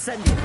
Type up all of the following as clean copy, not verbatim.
Incendio.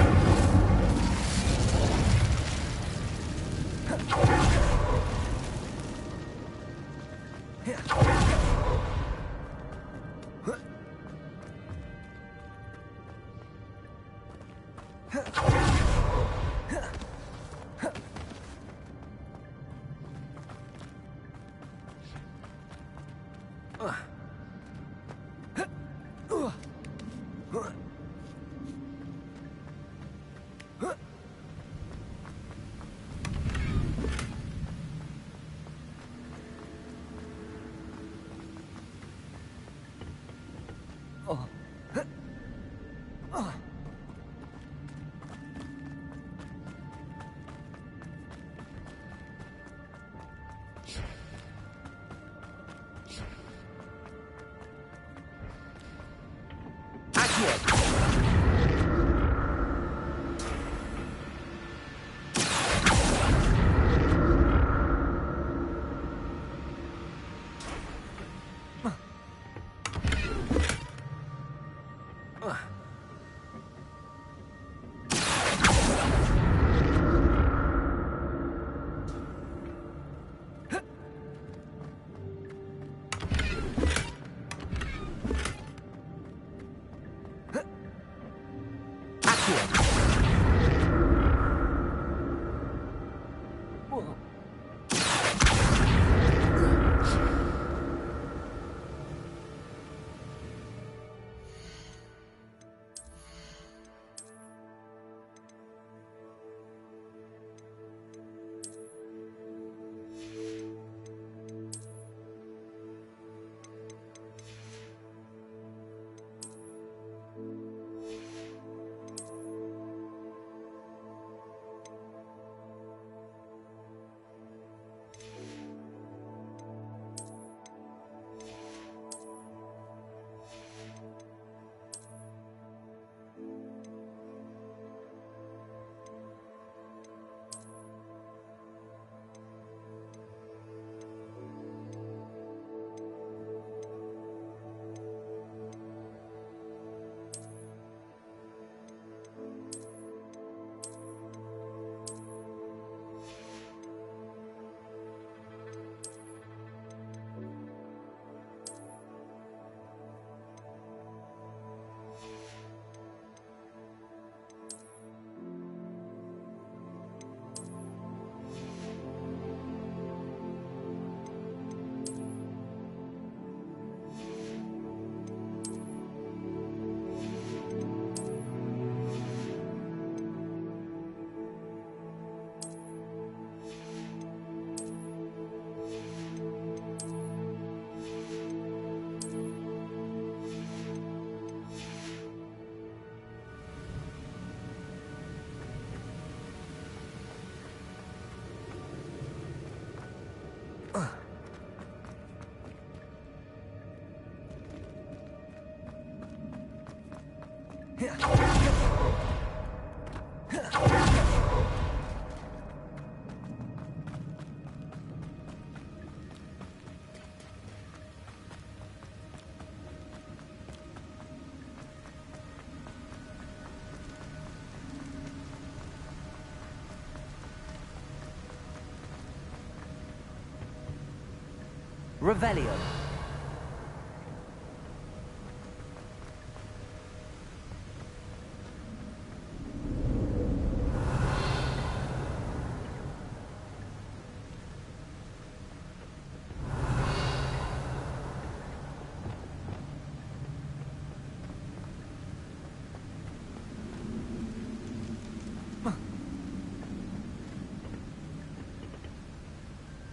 Revelio.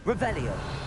Revelio.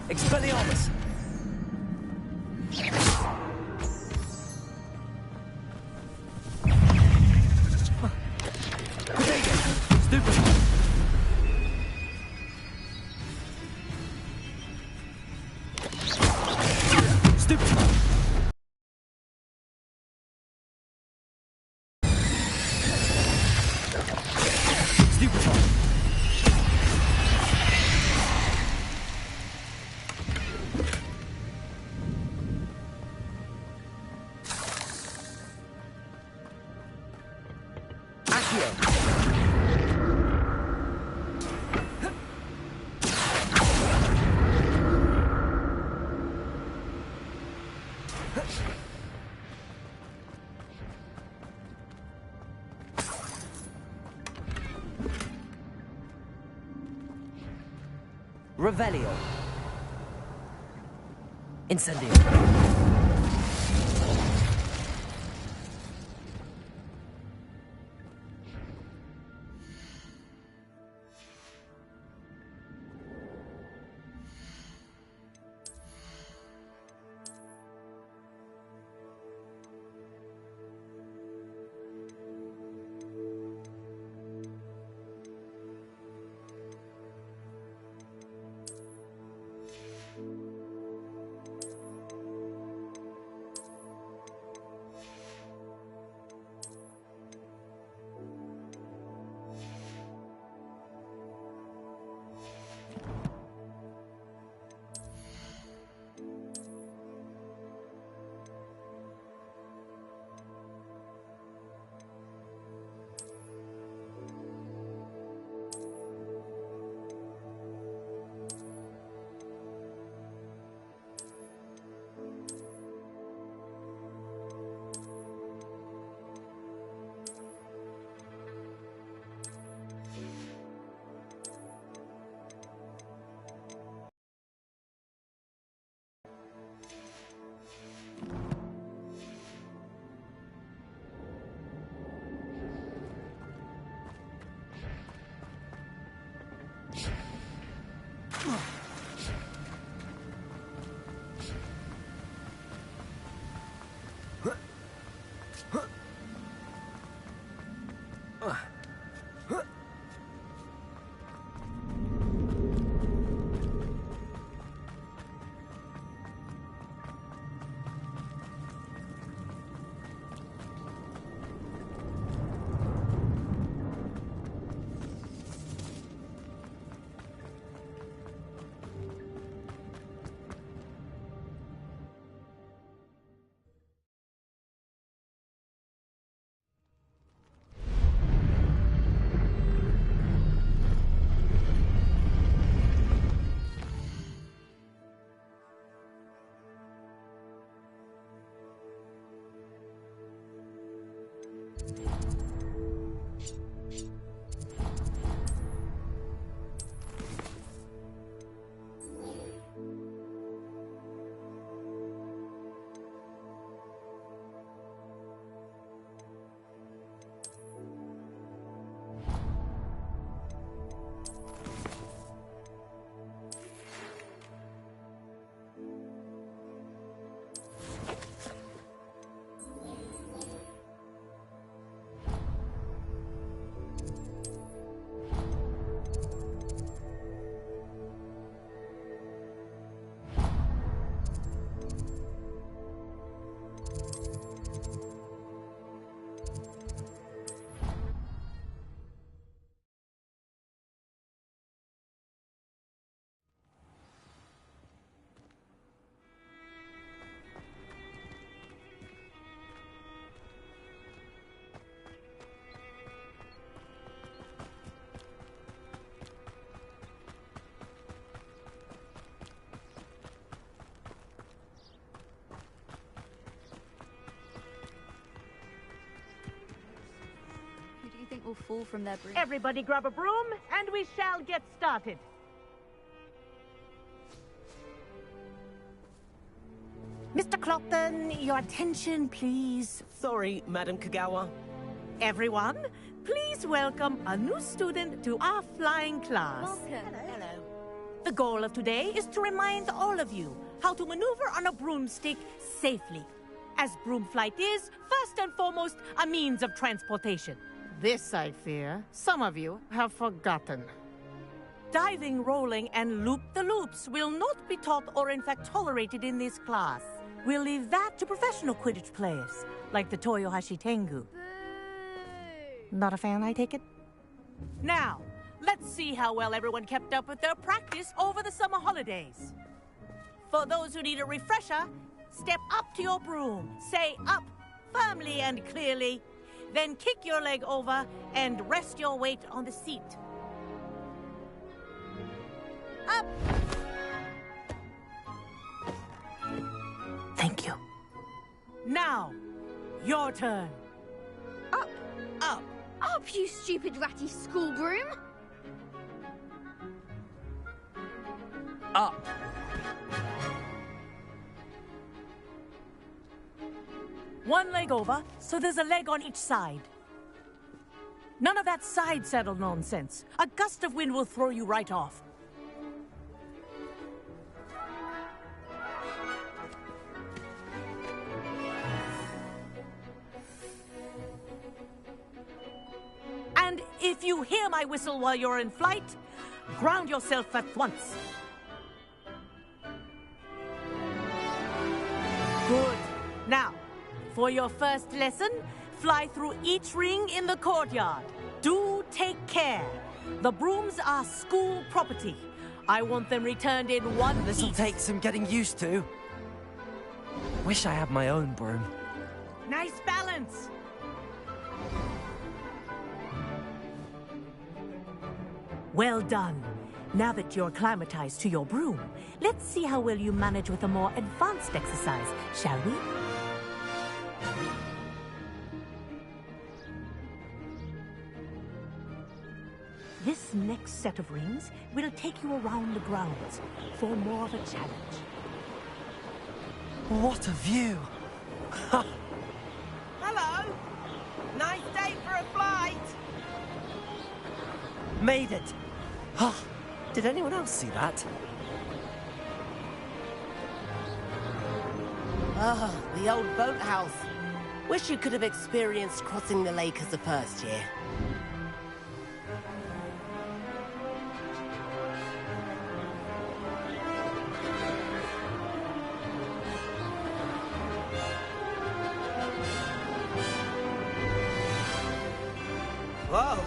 Expelliarmus! Stupid! Stupid! Stupefy! Revelio. Incendio. will fall from their broom. Everybody grab a broom, and we shall get started. Mr. Clopton, your attention, please. Sorry, Madam Kagawa. Everyone, please welcome a new student to our flying class. Welcome. Hello. The goal of today is to remind all of you how to maneuver on a broomstick safely, as broom flight is, first and foremost, a means of transportation. This, I fear, some of you have forgotten. Diving, rolling, and loop-the-loops will not be taught or in fact tolerated in this class. We'll leave that to professional Quidditch players, like the Toyohashi Tengu. Boo! Not a fan, I take it? Now, let's see how well everyone kept up with their practice over the summer holidays. For those who need a refresher, step up to your broom, say up firmly and clearly, then kick your leg over and rest your weight on the seat. Up! Thank you. Now, your turn. Up! Up! Up, you stupid ratty school broom! Up. One leg over, so there's a leg on each side. None of that side saddle nonsense. A gust of wind will throw you right off. And if you hear my whistle while you're in flight, ground yourself at once. Good. Now, for your first lesson, fly through each ring in the courtyard. Do take care. The brooms are school property. I want them returned in one This'll piece. take some getting used to. Wish I had my own broom. Nice balance. Well done. Now that you're acclimatized to your broom, let's see how well you manage with a more advanced exercise, shall we? This next set of rings will take you around the grounds for more of a challenge. What a view! Hello! Nice day for a flight! Made it! Ah, did anyone else see that? Ah, the old boathouse. Wish you could have experienced crossing the lake as a first year. Whoa!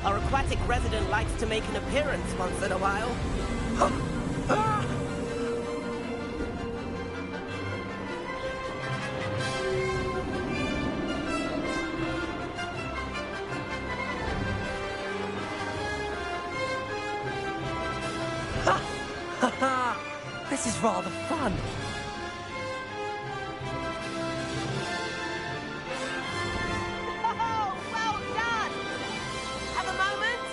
Our aquatic resident likes to make an appearance once in a while. This is rather fun. Oh, well done! Have a moment?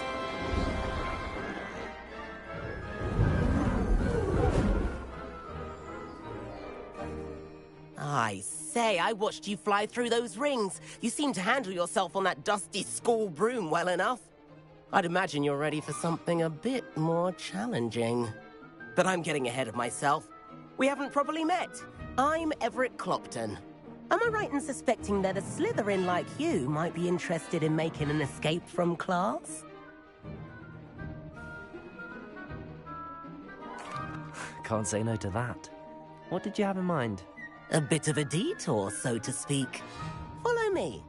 I say, I watched you fly through those rings. You seem to handle yourself on that dusty school broom well enough. I'd imagine you're ready for something a bit more challenging. But I'm getting ahead of myself. We haven't properly met. I'm Everett Clopton. Am I right in suspecting that a Slytherin like you might be interested in making an escape from class? Can't say no to that. What did you have in mind? A bit of a detour, so to speak. Follow me.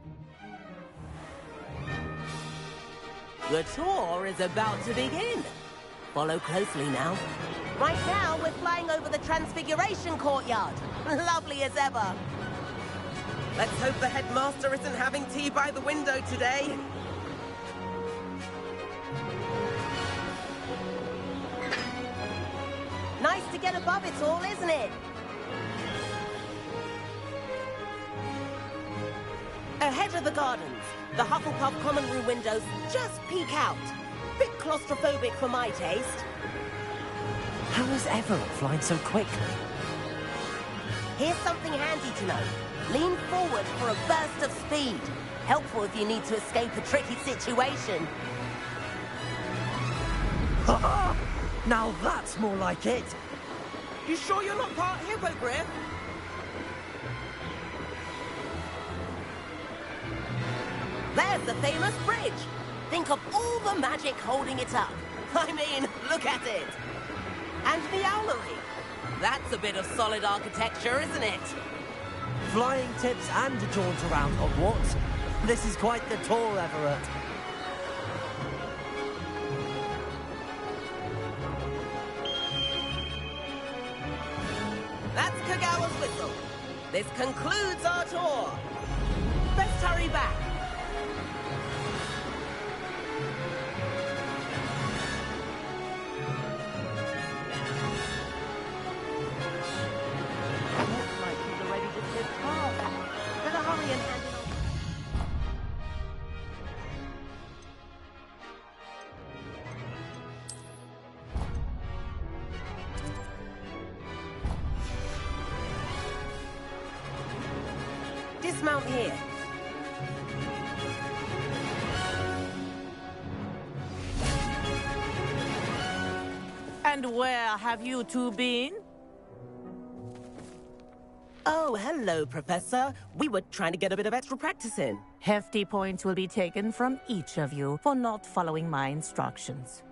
The tour is about to begin. Follow closely now. Right now, we're flying over the Transfiguration Courtyard. Lovely as ever. Let's hope the headmaster isn't having tea by the window today. Nice to get above it all, isn't it? Ahead of the gardens, the Hufflepuff common room windows just peek out. Bit claustrophobic for my taste. How is Everett flying so quickly? Here's something handy to know. Lean forward for a burst of speed. Helpful if you need to escape a tricky situation. Now that's more like it. You sure you're not part hippogriff? There's the famous bridge. Think of all the magic holding it up. I mean, look at it. And the owlery. That's a bit of solid architecture, isn't it? Flying tips and a jaunt around Hogwarts. This is quite the tour, Everett. That's Kagawa's whistle. This concludes our tour. Let's hurry back. Looks like he's already dismissed cars. Better hurry and hand it over. Dismount here. And where have you two been? Oh, hello, Professor. We were trying to get a bit of extra practice in. Hefty points will be taken from each of you for not following my instructions.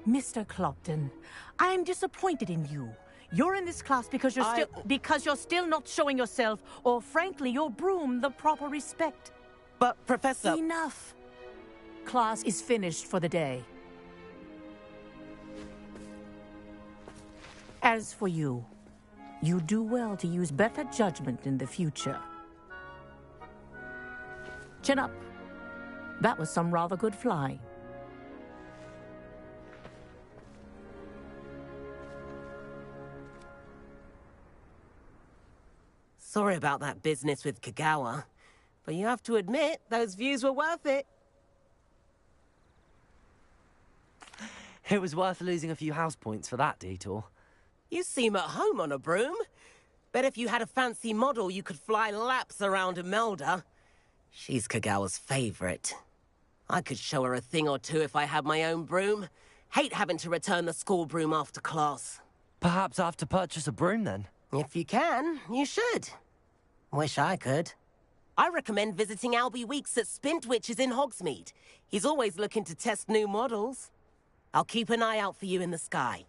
Mr. Clopton, I'm disappointed in you. You're in this class because you're still not showing yourself, or frankly, your broom, the proper respect. But, Professor... Enough. Class is finished for the day. As for you, you do well to use better judgment in the future. Chin up. That was some rather good flying. Sorry about that business with Kagawa, but you have to admit, those views were worth it. It was worth losing a few house points for that detour. You seem at home on a broom. Bet if you had a fancy model, you could fly laps around Imelda. She's Kagawa's favorite. I could show her a thing or two if I had my own broom. Hate having to return the school broom after class. Perhaps I have to purchase a broom then. If you can, you should. Wish I could. I recommend visiting Albie Weeks at Spintwitches in Hogsmeade. He's always looking to test new models. I'll keep an eye out for you in the sky.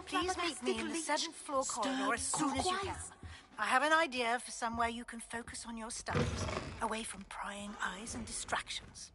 Please meet me in the 7th floor corridor as soon as you can. I have an idea for somewhere you can focus on your studies, away from prying eyes and distractions.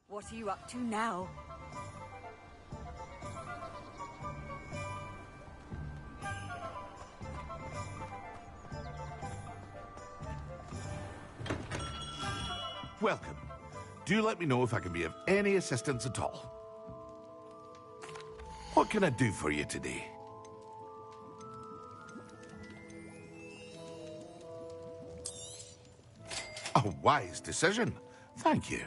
What are you up to now? Welcome. Do let me know if I can be of any assistance at all. What can I do for you today? A wise decision. Thank you.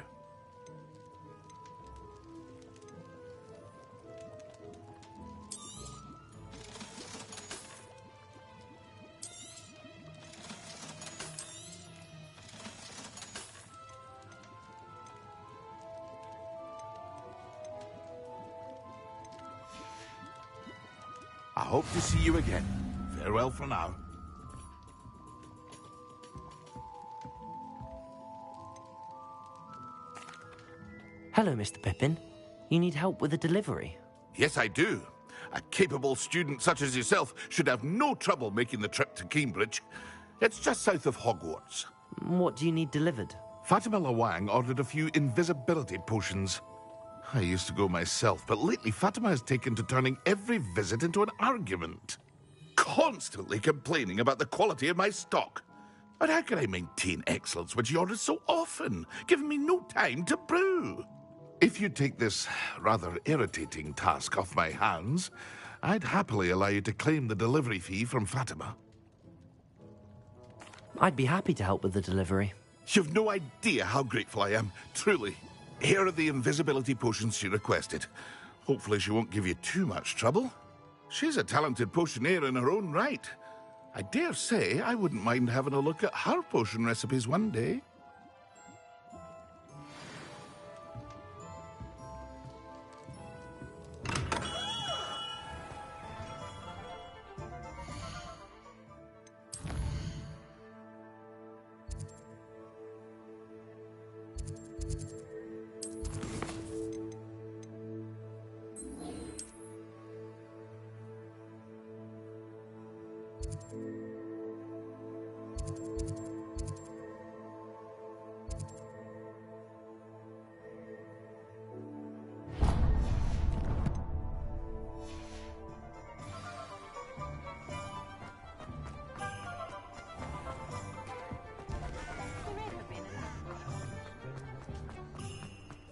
I hope to see you again. Farewell for now. Hello, Mr. Pippin. You need help with a delivery? Yes, I do. A capable student such as yourself should have no trouble making the trip to Cambridge. It's just south of Hogwarts. What do you need delivered? Fatima Lawang ordered a few invisibility potions. I used to go myself, but lately Fatima has taken to turning every visit into an argument. Constantly complaining about the quality of my stock. But how can I maintain excellence when she orders so often, giving me no time to brew? If you take this rather irritating task off my hands, I'd happily allow you to claim the delivery fee from Fatima. I'd be happy to help with the delivery. You've no idea how grateful I am, truly. Here are the invisibility potions she requested. Hopefully she won't give you too much trouble. She's a talented potioneer in her own right. I dare say I wouldn't mind having a look at her potion recipes one day.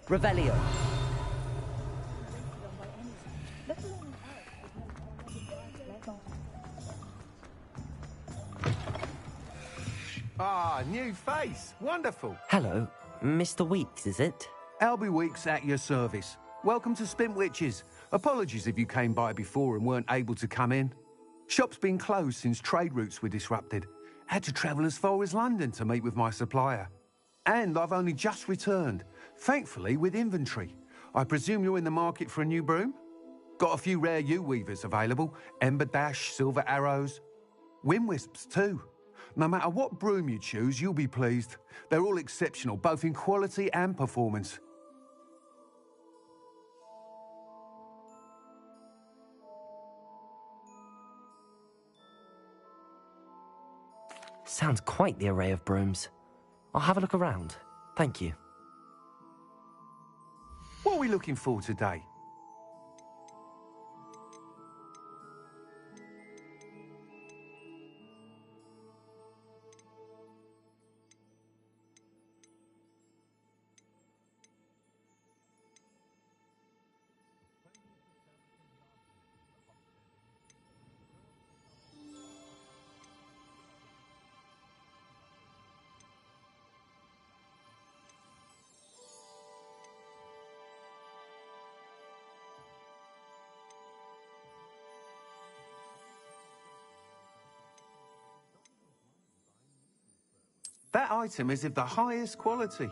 Revelio. Ah, new face. Wonderful. Hello, Mr. Weeks, is it? Albie Weeks at your service. Welcome to Spintwitches. Apologies if you came by before and weren't able to come in. Shop's been closed since trade routes were disrupted. Had to travel as far as London to meet with my supplier. And I've only just returned, thankfully with inventory. I presume you're in the market for a new broom? Got a few rare U-weavers available. Ember Dash, Silver Arrows. Wind-wisps too. No matter what broom you choose, you'll be pleased. They're all exceptional, both in quality and performance. Sounds quite the array of brooms. I'll have a look around. Thank you. What are we looking for today? That item is of the highest quality.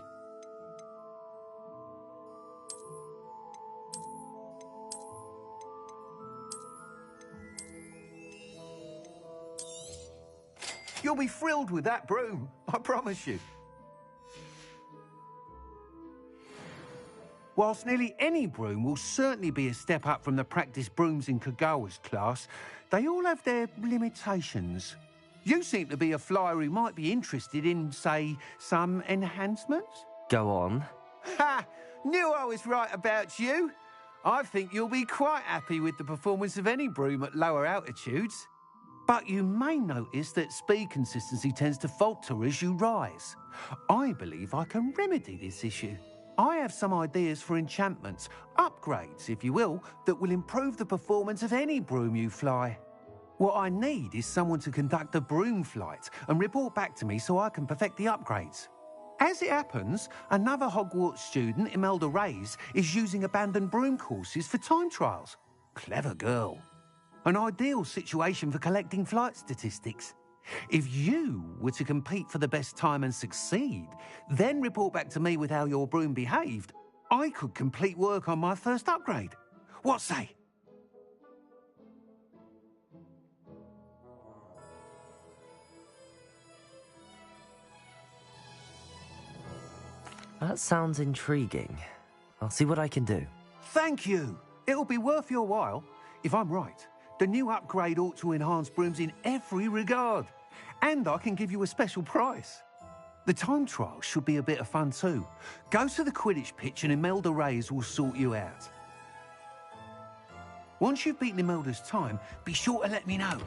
You'll be thrilled with that broom, I promise you. Whilst nearly any broom will certainly be a step up from the practice brooms in Kagawa's class, they all have their limitations. You seem to be a flyer who might be interested in, say, some enhancements? Go on. Ha! Knew I was right about you. I think you'll be quite happy with the performance of any broom at lower altitudes. But you may notice that speed consistency tends to falter as you rise. I believe I can remedy this issue. I have some ideas for enchantments, upgrades, if you will, that will improve the performance of any broom you fly. What I need is someone to conduct a broom flight and report back to me so I can perfect the upgrades. As it happens, another Hogwarts student, Imelda Reyes, is using abandoned broom courses for time trials. Clever girl. An ideal situation for collecting flight statistics. If you were to compete for the best time and succeed, then report back to me with how your broom behaved, I could complete work on my first upgrade. What say? That sounds intriguing. I'll see what I can do. Thank you. It'll be worth your while. If I'm right, the new upgrade ought to enhance brooms in every regard. And I can give you a special price. The time trial should be a bit of fun too. Go to the Quidditch pitch and Imelda Reyes will sort you out. Once you've beaten Imelda's time, be sure to let me know.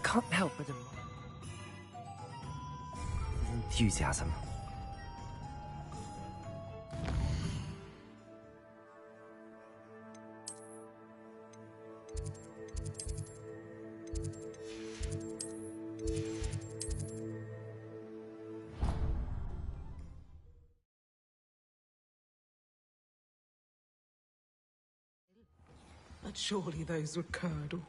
Can't help but admire his enthusiasm. But surely those were curdle.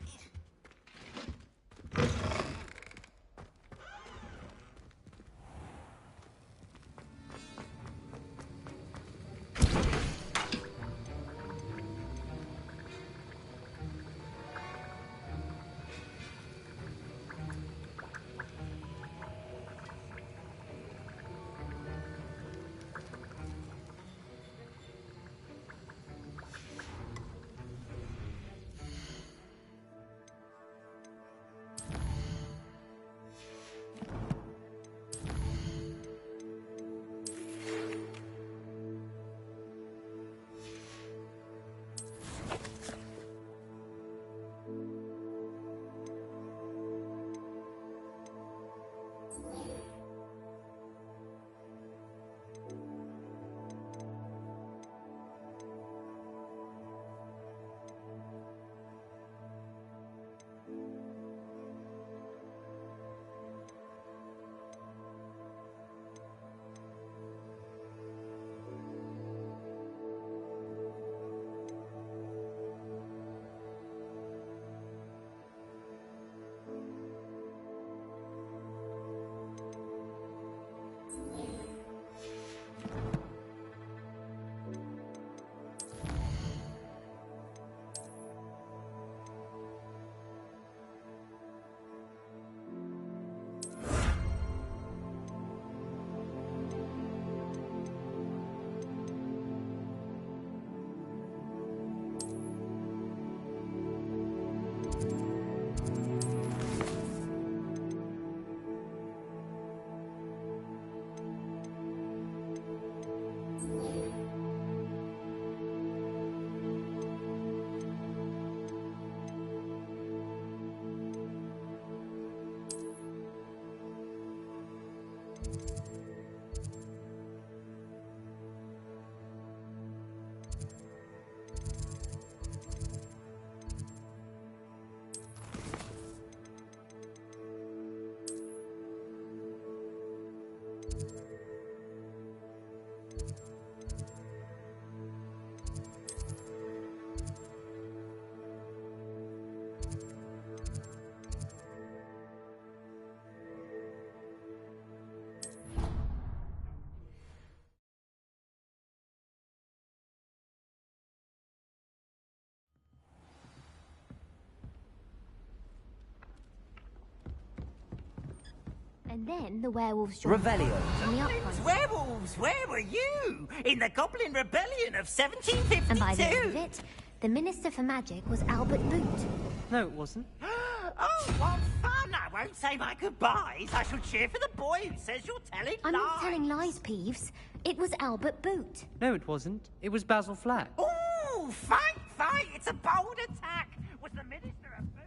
And then the werewolves joined Revelio. in the uprising. Werewolves, where were you? In the Goblin Rebellion of 1752? And by the end of it, the Minister for Magic was Albert Boot. No, it wasn't. Oh, what fun! I won't say my goodbyes. I shall cheer for the boy who says you're telling I'm lies. not telling lies, Peeves. It was Albert Boot. No, it wasn't. It was Basil Flack. Ooh, fight, fight! It's a bold attack. Was the Minister of Boot?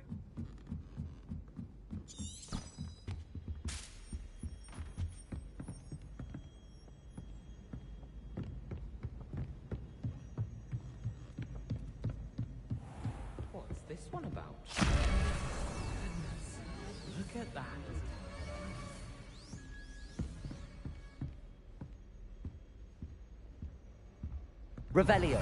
What's this one about? Goodness, look at that. Revelio.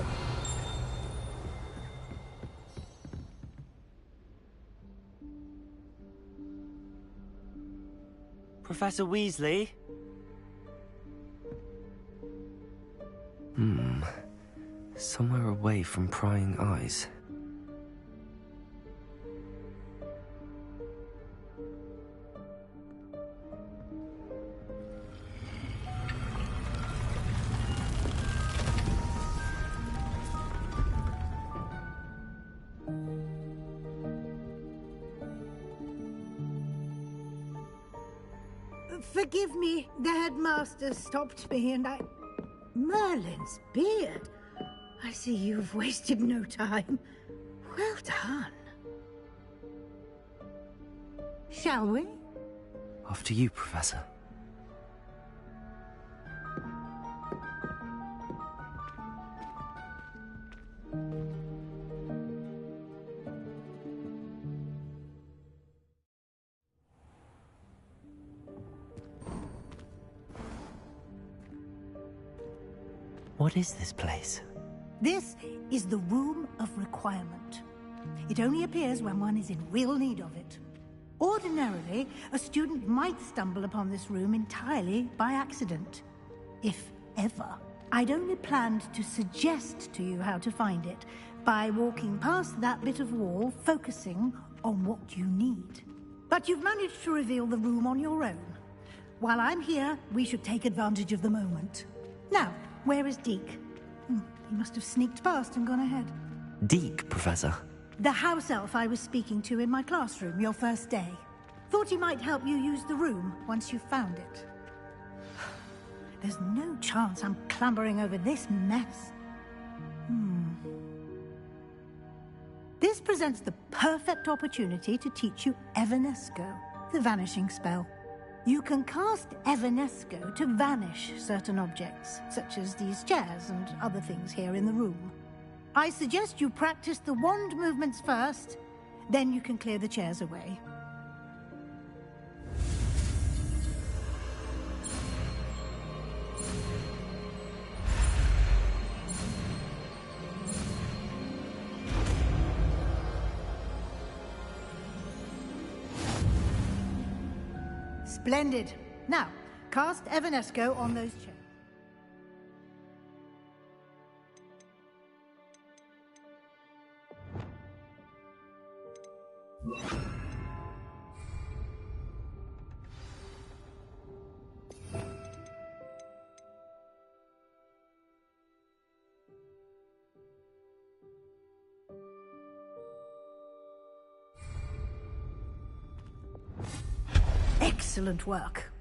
Professor Weasley? Somewhere away from prying eyes. Forgive me, the headmaster stopped me and I... Merlin's beard. I see you've wasted no time. Well done. Shall we? After you, Professor. What is this place? This is the Room of Requirement. It only appears when one is in real need of it. Ordinarily, a student might stumble upon this room entirely by accident. If ever. I'd only planned to suggest to you how to find it by walking past that bit of wall, focusing on what you need. But you've managed to reveal the room on your own. While I'm here, we should take advantage of the moment. Now, where is Deke? He must have sneaked past and gone ahead. Deke, Professor. The house elf I was speaking to in my classroom your first day. Thought he might help you use the room once you found it. There's no chance I'm clambering over this mess. This presents the perfect opportunity to teach you Evanesco, the vanishing spell. You can cast Evanesco to vanish certain objects, such as these chairs and other things here in the room. I suggest you practice the wand movements first, then you can clear the chairs away. Splendid. Now, cast Evanesco on those chairs. Excellent work.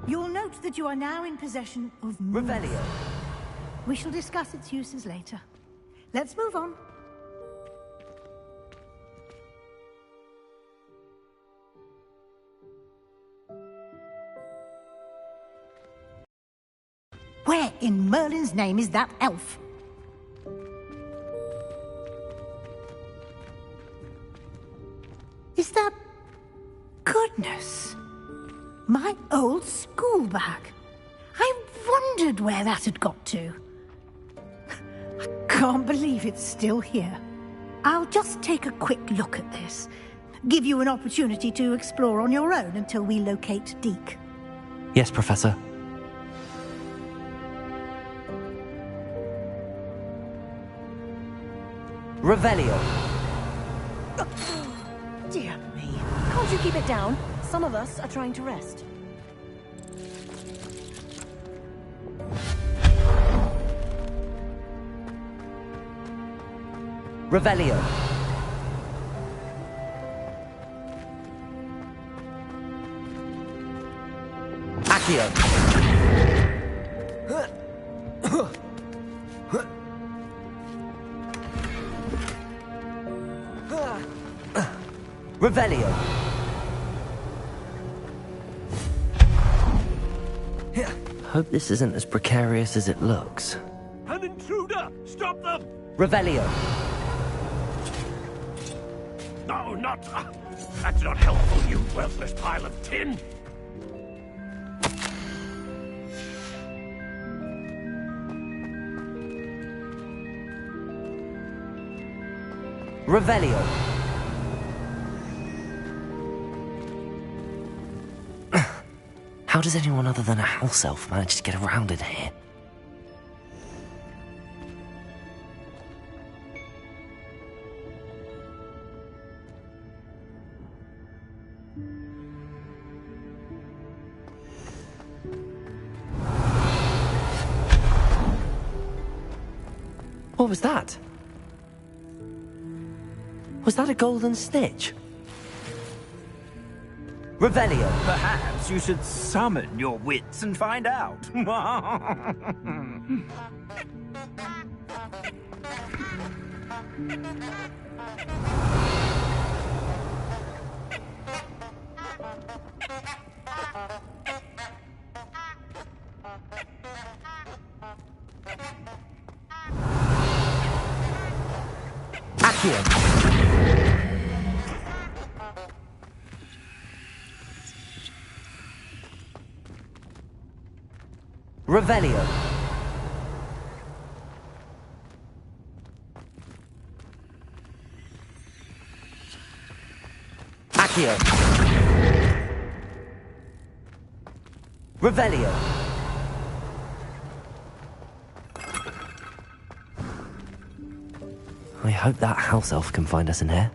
You'll note that you are now in possession of Revelio. We shall discuss its uses later. Let's move on. Where in Merlin's name is that elf? Is that... Goodness! My old school bag. I wondered where that had got to. I can't believe it's still here. I'll just take a quick look at this. Give you an opportunity to explore on your own until we locate Deke. Yes, Professor. Revelio. Dear me. Can't you keep it down? Some of us are trying to rest. Revelio. Accio. Revelio. Hope this isn't as precarious as it looks. An intruder! Stop them! Revelio. No, not... that's not helpful, you worthless pile of tin! Revelio. How does anyone other than a house elf manage to get around in here? What was that? Was that a golden snitch? Revelio. Perhaps you should summon your wits and find out. Accio. Revelio. Accio. Revelio. I hope that house elf can find us in here.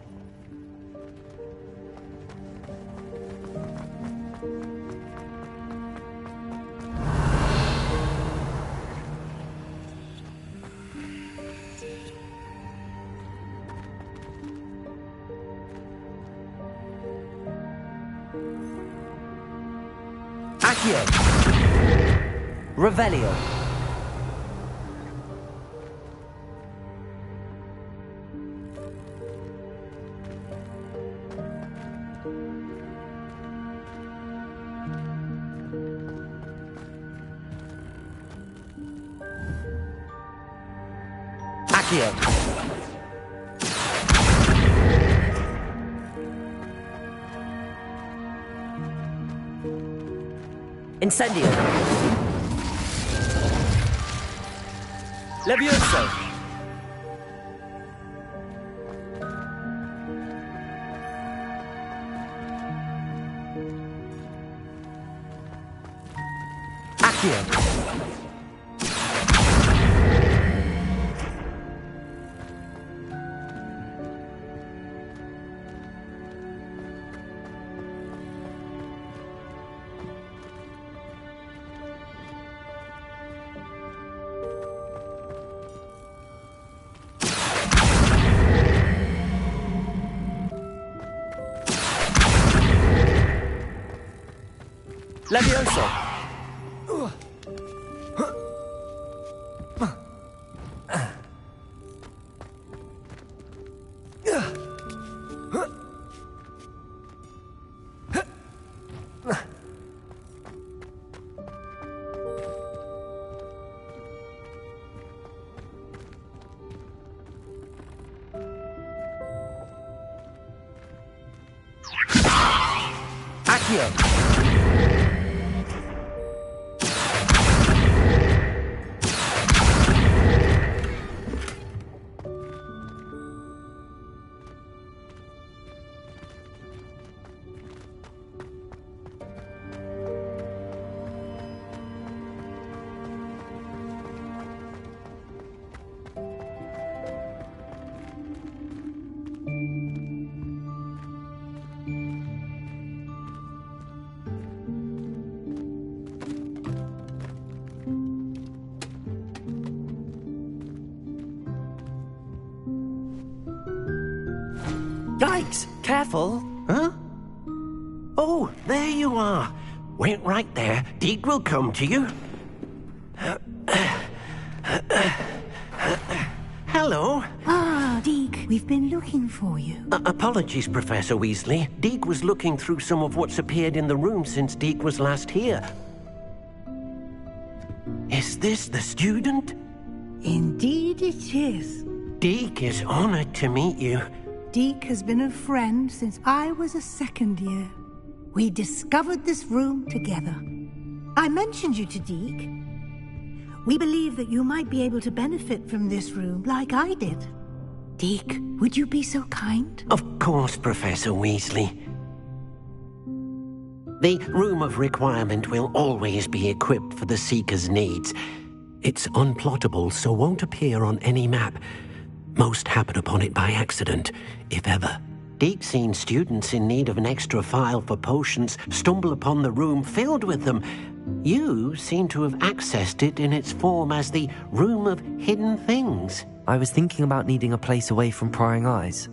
Accio. Revelio. Accio. Incendio. Levioso. Accio. Levioso. Accio. Yikes! Careful! Huh? Oh, there you are. Wait right there. Deke will come to you. Hello. Ah, Deke, we've been looking for you. Apologies, Professor Weasley. Deke was looking through some of what's appeared in the room since Deke was last here. Is this the student? Indeed it is. Deke is honored to meet you. Deke has been a friend since I was a second year. We discovered this room together. I mentioned you to Deke. We believe that you might be able to benefit from this room like I did. Deke, would you be so kind? Of course, Professor Weasley. The Room of Requirement will always be equipped for the Seeker's needs. It's unplottable, so won't appear on any map. Most happen upon it by accident, if ever. Deke's seen students in need of an extra file for potions stumble upon the room filled with them. You seem to have accessed it in its form as the Room of Hidden Things. I was thinking about needing a place away from prying eyes.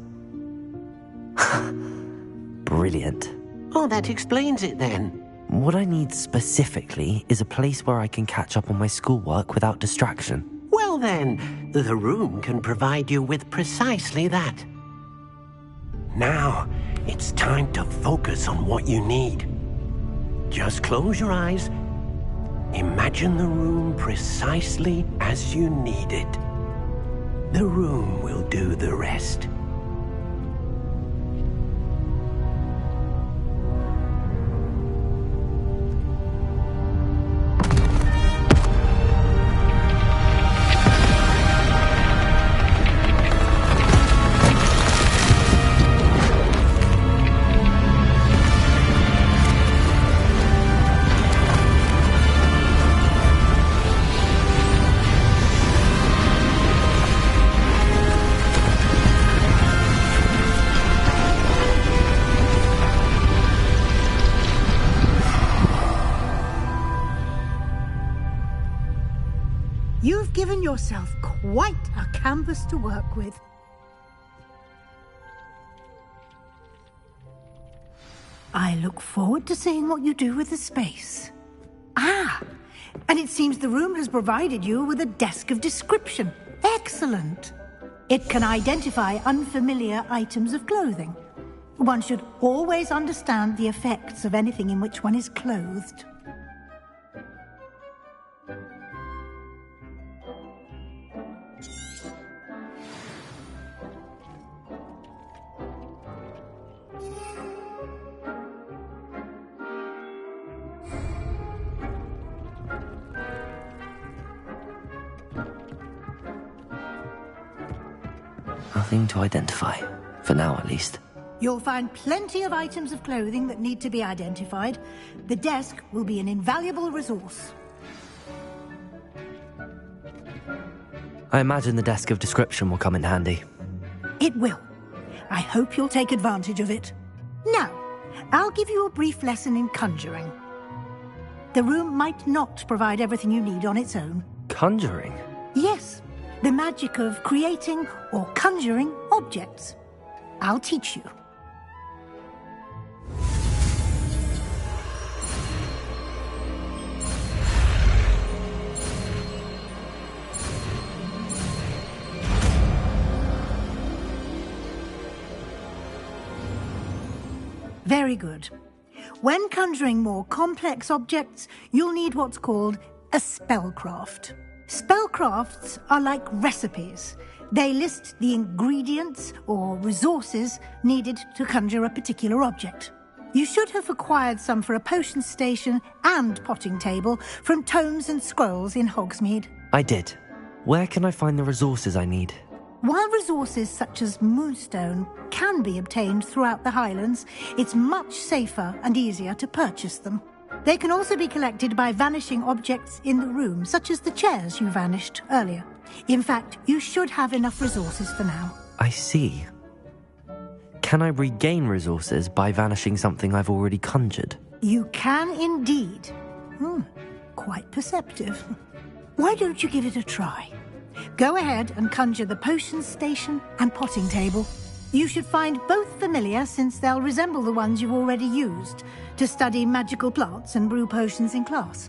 Brilliant. Oh, that explains it then. What I need specifically is a place where I can catch up on my schoolwork without distraction. Well then, the room can provide you with precisely that. Now, it's time to focus on what you need. Just close your eyes. Imagine the room precisely as you need it. The room will do the rest. You've given yourself quite a canvas to work with. I look forward to seeing what you do with the space. Ah, and it seems the room has provided you with a desk of description. Excellent. It can identify unfamiliar items of clothing. One should always understand the effects of anything in which one is clothed. Nothing to identify. For now, at least. You'll find plenty of items of clothing that need to be identified. The desk will be an invaluable resource. I imagine the desk of description will come in handy. It will. I hope you'll take advantage of it. Now, I'll give you a brief lesson in conjuring. The room might not provide everything you need on its own. Conjuring? Yes, the magic of creating or conjuring objects. I'll teach you. Very good. When conjuring more complex objects, you'll need what's called a spellcraft. Spellcrafts are like recipes. They list the ingredients or resources needed to conjure a particular object. You should have acquired some for a potion station and potting table from tomes and scrolls in Hogsmeade. I did. Where can I find the resources I need? While resources such as moonstone can be obtained throughout the Highlands, it's much safer and easier to purchase them. They can also be collected by vanishing objects in the room, such as the chairs you vanished earlier. In fact, you should have enough resources for now. I see. Can I regain resources by vanishing something I've already conjured? You can indeed. Quite perceptive. Why don't you give it a try? Go ahead and conjure the potion station and potting table. You should find both familiar, since they'll resemble the ones you've already used to study magical plants and brew potions in class.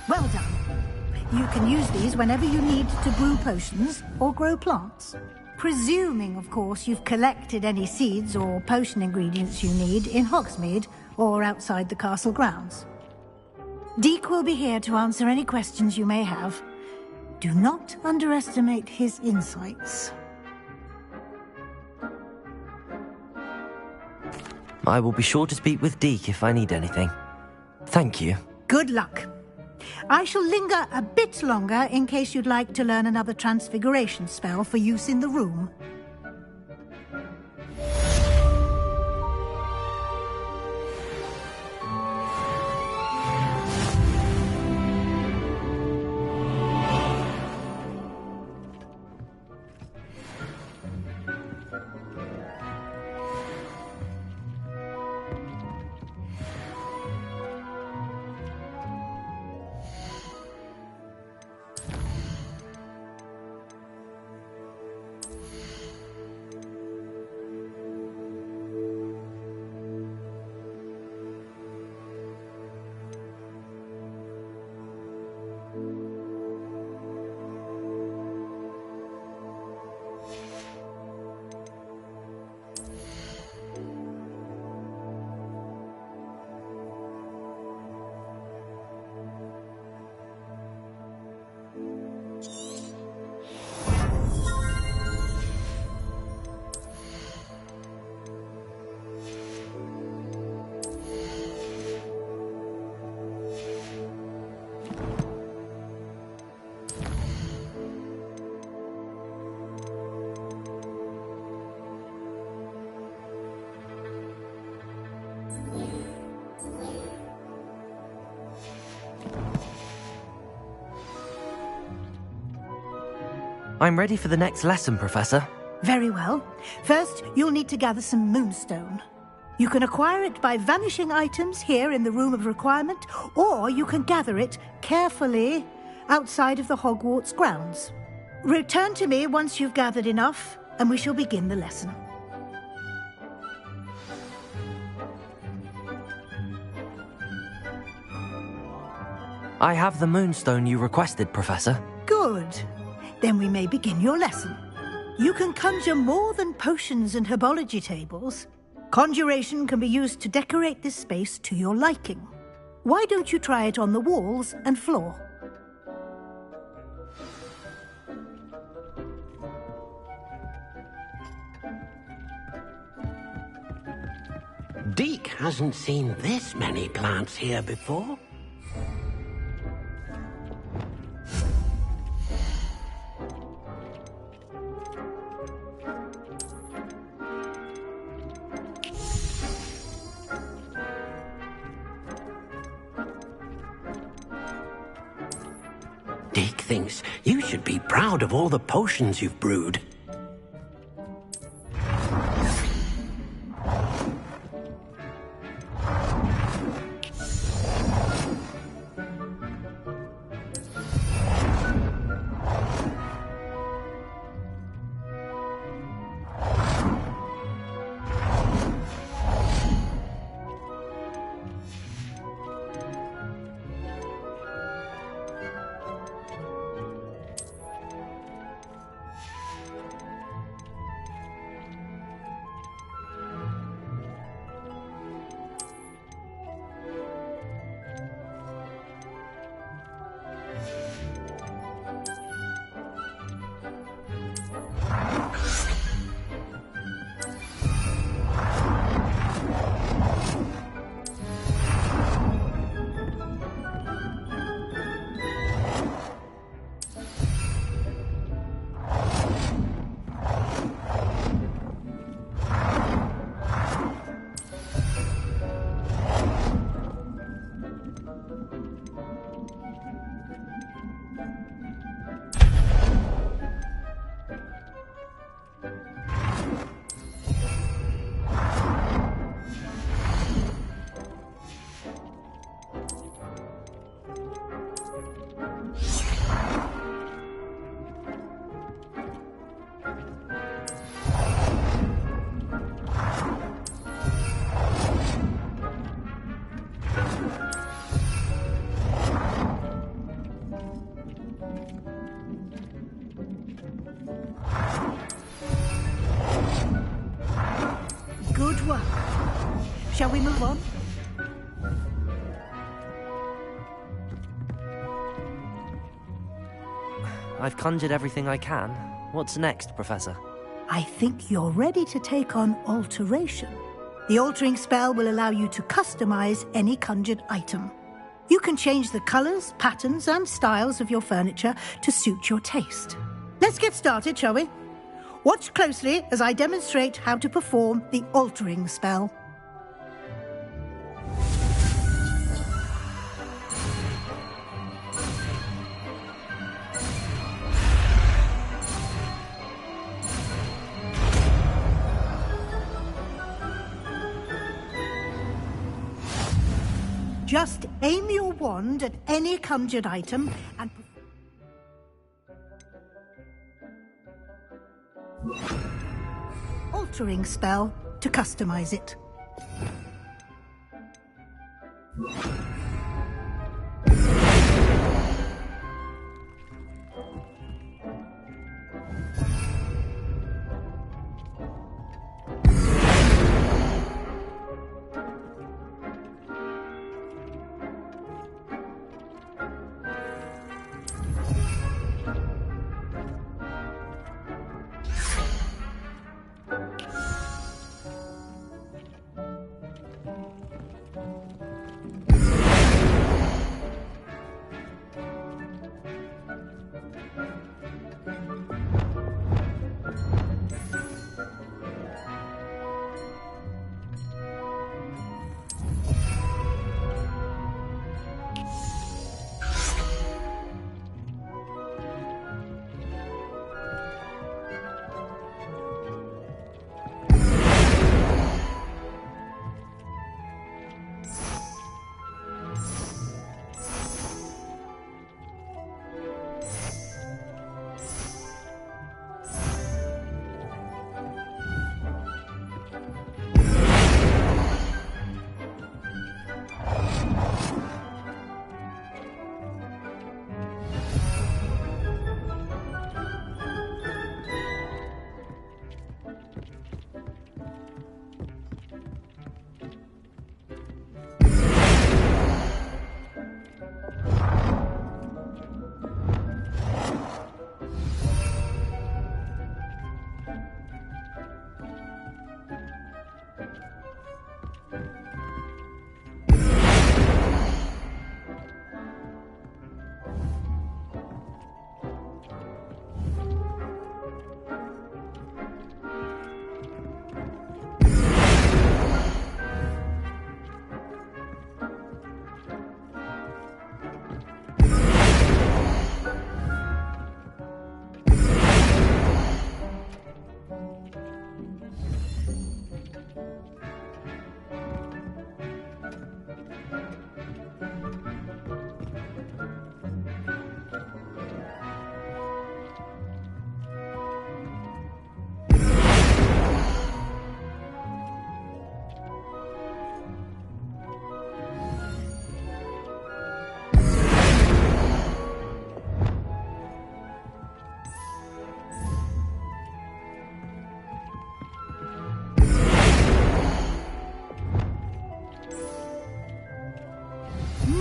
Well done. You can use these whenever you need to brew potions or grow plants. Presuming, of course, you've collected any seeds or potion ingredients you need in Hogsmeade or outside the castle grounds. Deek will be here to answer any questions you may have. Do not underestimate his insights. I will be sure to speak with Deek if I need anything. Thank you. Good luck. I shall linger a bit longer in case you'd like to learn another transfiguration spell for use in the room. I'm ready for the next lesson, Professor. Very well. First, you'll need to gather some moonstone. You can acquire it by vanishing items here in the Room of Requirement, or you can gather it carefully outside of the Hogwarts grounds. Return to me once you've gathered enough, and we shall begin the lesson. I have the moonstone you requested, Professor. Good. Then we may begin your lesson. You can conjure more than potions and herbology tables. Conjuration can be used to decorate this space to your liking. Why don't you try it on the walls and floor? Deke hasn't seen this many plants here before. Deke thinks you should be proud of all the potions you've brewed. Good work. Shall we move on? I've conjured everything I can. What's next, Professor? I think you're ready to take on alteration. The altering spell will allow you to customize any conjured item. You can change the colors, patterns, and styles of your furniture to suit your taste. Let's get started, shall we? Watch closely as I demonstrate how to perform the altering spell. Just aim your wand at any conjured item and... altering spell to customize it.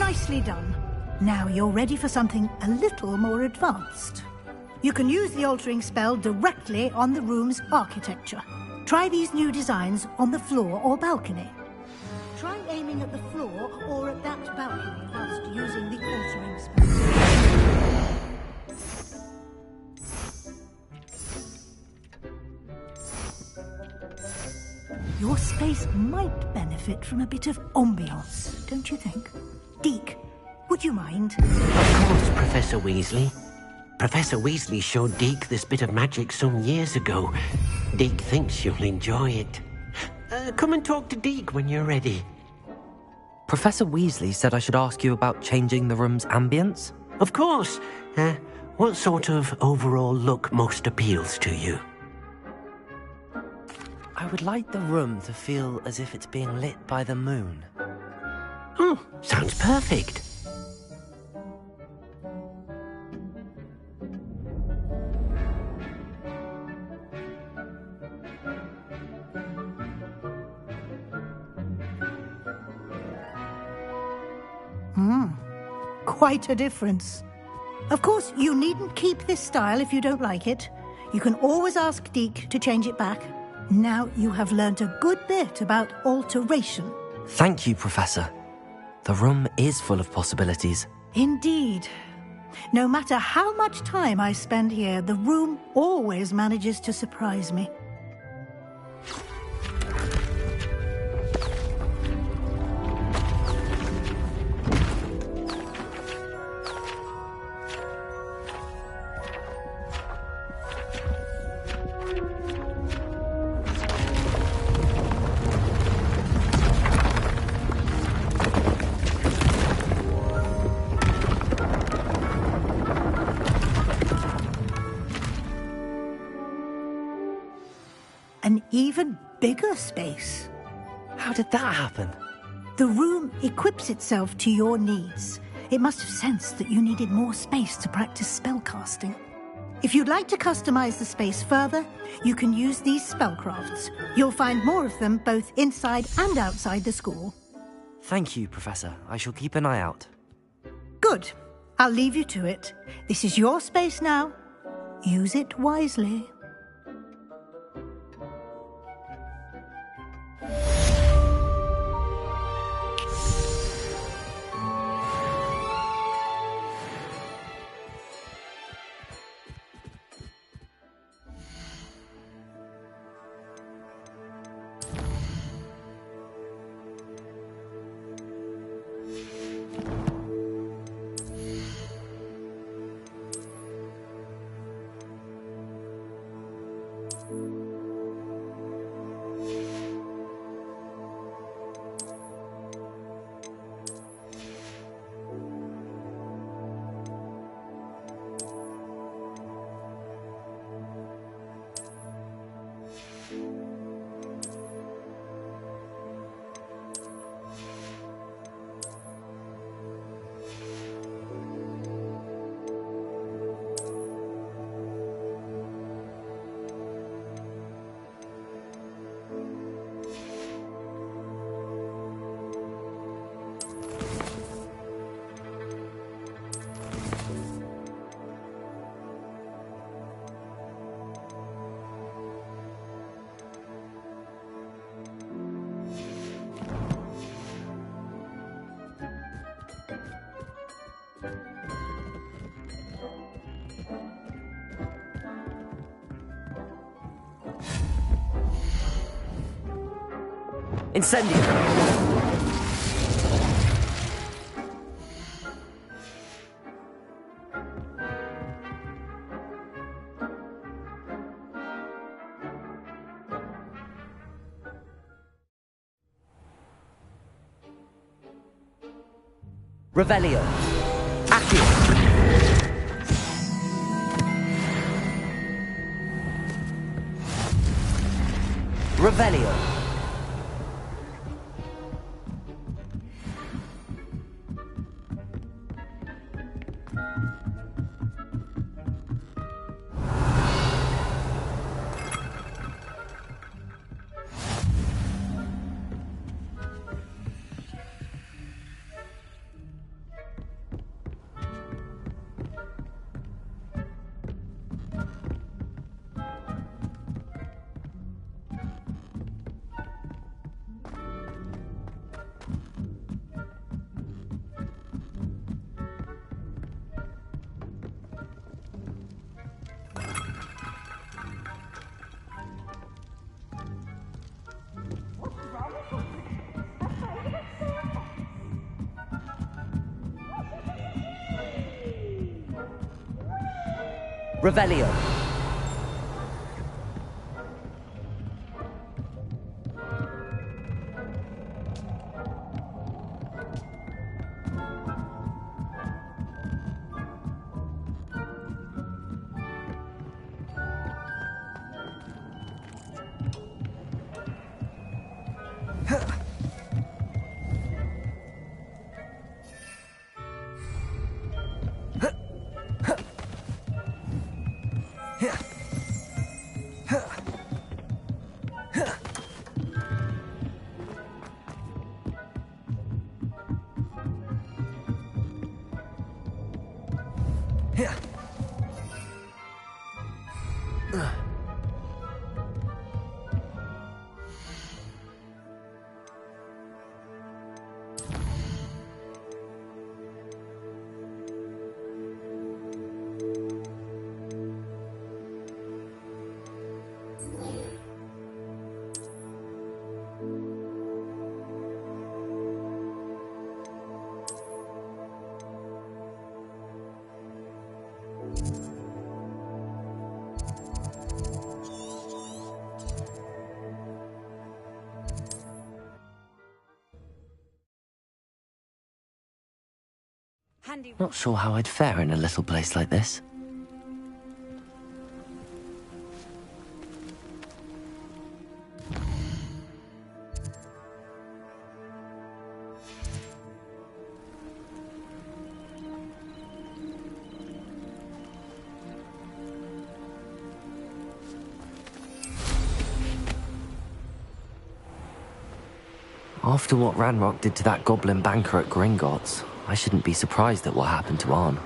Nicely done. Now you're ready for something a little more advanced. You can use the altering spell directly on the room's architecture. Try these new designs on the floor or balcony. Try aiming at the floor or at that balcony whilst using the altering spell. Your space might benefit from a bit of ambiance, don't you think? Deke, would you mind? Of course, Professor Weasley. Professor Weasley showed Deke this bit of magic some years ago. Deke thinks you'll enjoy it. Come and talk to Deke when you're ready. Professor Weasley said I should ask you about changing the room's ambience? Of course. What sort of overall look most appeals to you? I would like the room to feel as if it's being lit by the moon. Oh, sounds perfect. Quite a difference. Of course, you needn't keep this style if you don't like it. You can always ask Deke to change it back. Now you have learnt a good bit about alteration. Thank you, Professor. The room is full of possibilities. Indeed. No matter how much time I spend here, the room always manages to surprise me. An even bigger space. How did that happen? The room equips itself to your needs. It must have sensed that you needed more space to practice spellcasting. If you'd like to customize the space further, you can use these spellcrafts. You'll find more of them both inside and outside the school. Thank you, Professor. I shall keep an eye out. Good. I'll leave you to it. This is your space now. Use it wisely. Incendio! Revelio. Accio. Revelio. Revelio. Not sure how I'd fare in a little place like this. After what Ranrock did to that goblin banker at Gringotts, I shouldn't be surprised at what happened to Arn.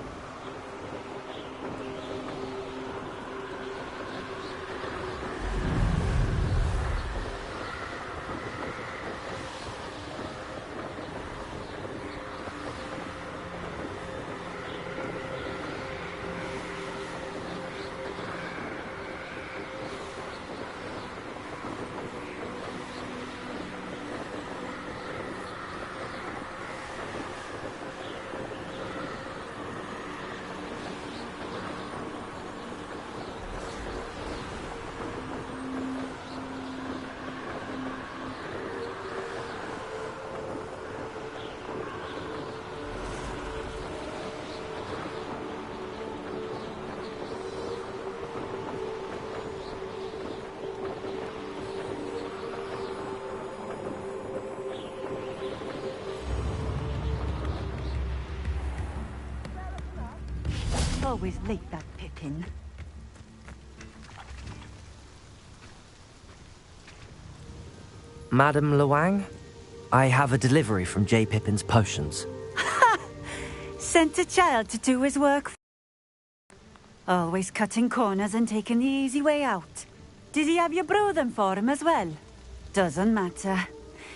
Always late, that Pippin. Madam Luang, I have a delivery from J. Pippin's potions. Sent a child to do his work. Always cutting corners and taking the easy way out. Did he have you brew them for him as well? Doesn't matter.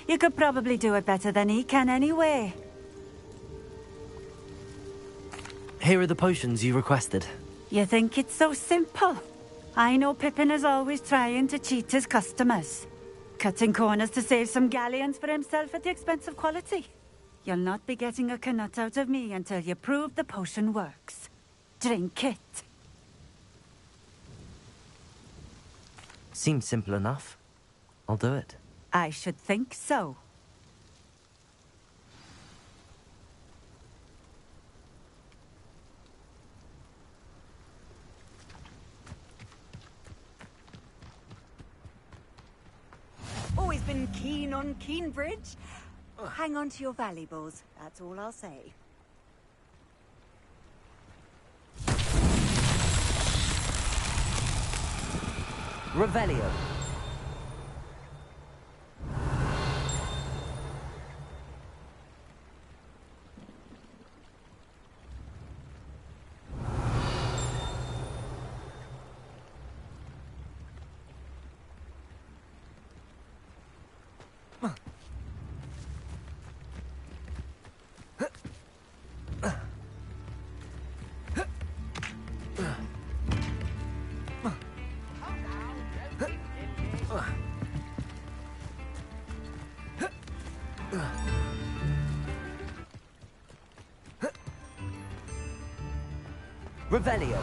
You could probably do it better than he can anyway. Here are the potions you requested. You think it's so simple? I know Pippin is always trying to cheat his customers. Cutting corners to save some galleons for himself at the expense of quality. You'll not be getting a canut out of me until you prove the potion works. Drink it. Seems simple enough. I'll do it. I should think so. Always been keen on Keenbridge. Hang on to your valuables, that's all I'll say. Revelio. Revelio.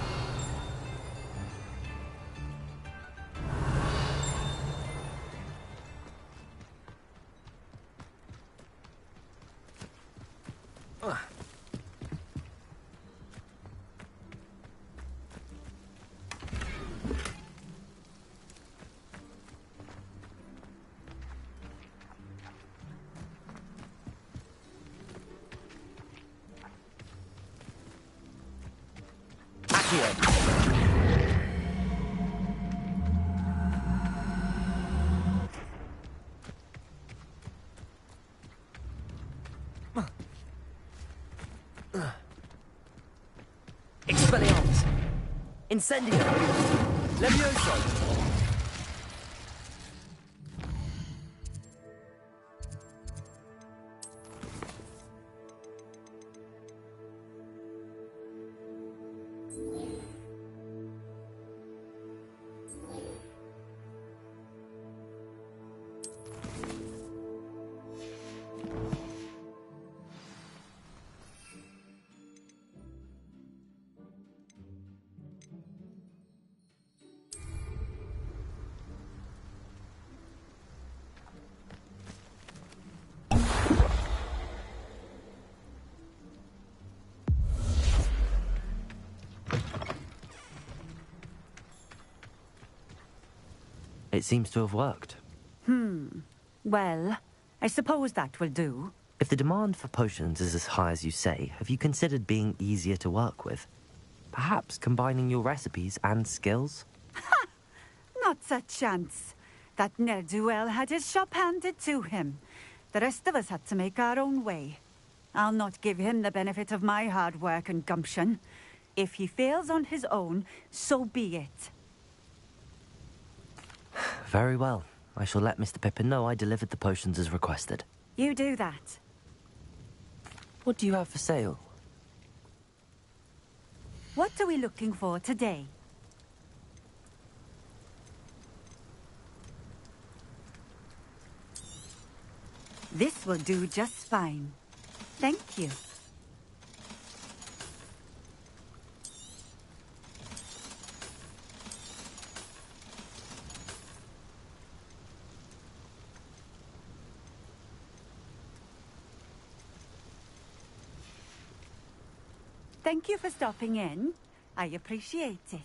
Expelliarmus! Incendio! Levioso! It seems to have worked. Well, I suppose that will do. If the demand for potions is as high as you say, have you considered being easier to work with? Perhaps combining your recipes and skills? Not a chance. That ne'er-do-well had his shop handed to him. The rest of us had to make our own way. I'll not give him the benefit of my hard work and gumption. If he fails on his own, so be it. Very well. I shall let Mr. Pippin know I delivered the potions as requested. You do that. What do you have for sale? What are we looking for today? This will do just fine. Thank you. Thank you for stopping in. I appreciate it.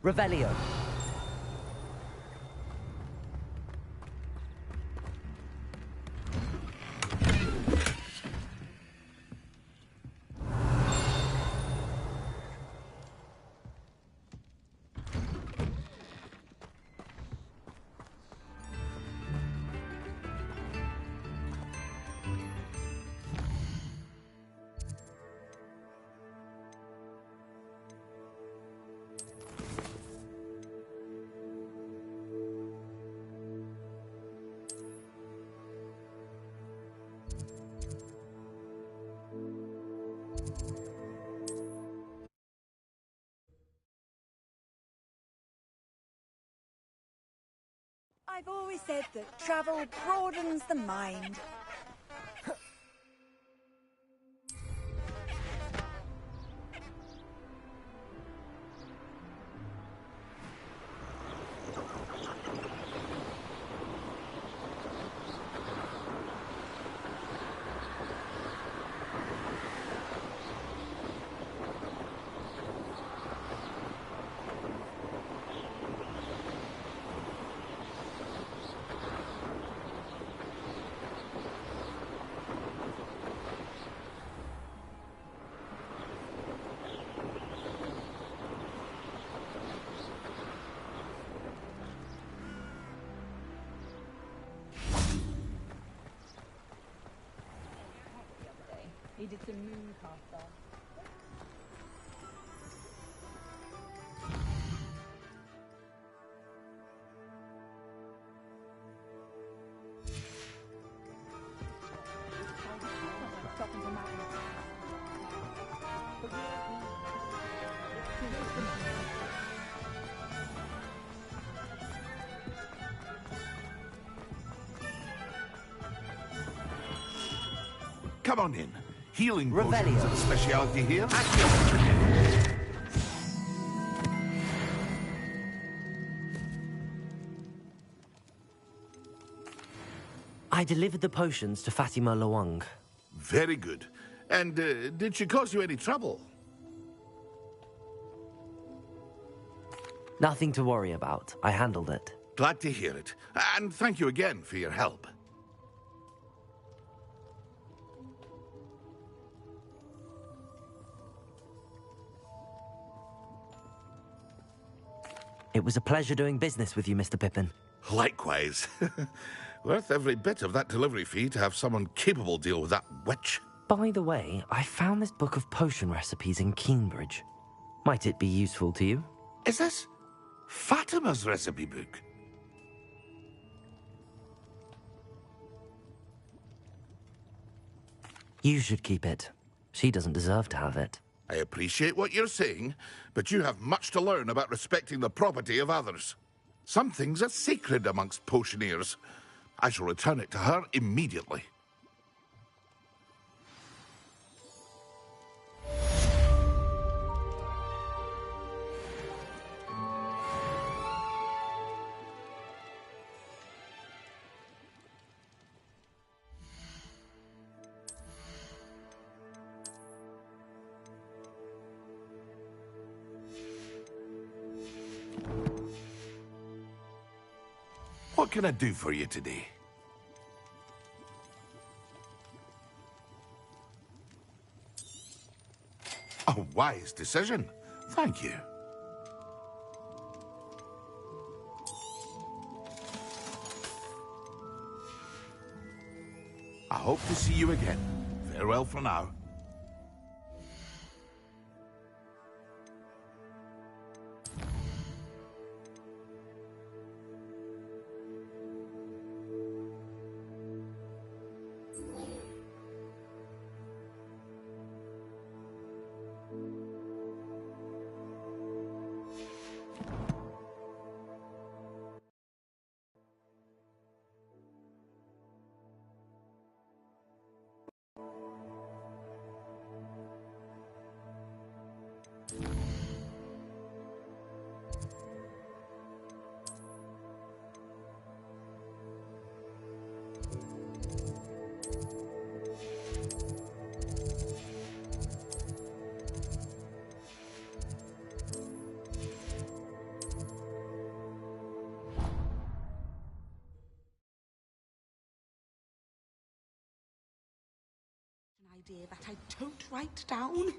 Revelio. I've always said that travel broadens the mind. He did some moon caster. Come on in. Healing potions are the speciality here. I delivered the potions to Fatima Lawang. Very good. And did she cause you any trouble? Nothing to worry about. I handled it. Glad to hear it. And thank you again for your help. It was a pleasure doing business with you, Mr. Pippin. Likewise. Worth every bit of that delivery fee to have someone capable deal with that witch. By the way, I found this book of potion recipes in Keenbridge. Might it be useful to you? Is this Fatima's recipe book? You should keep it. She doesn't deserve to have it. I appreciate what you're saying, but you have much to learn about respecting the property of others. Some things are sacred amongst potioneers. I shall return it to her immediately. What can I do for you today? A wise decision. Thank you. I hope to see you again. Farewell for now. Idea that I don't write down.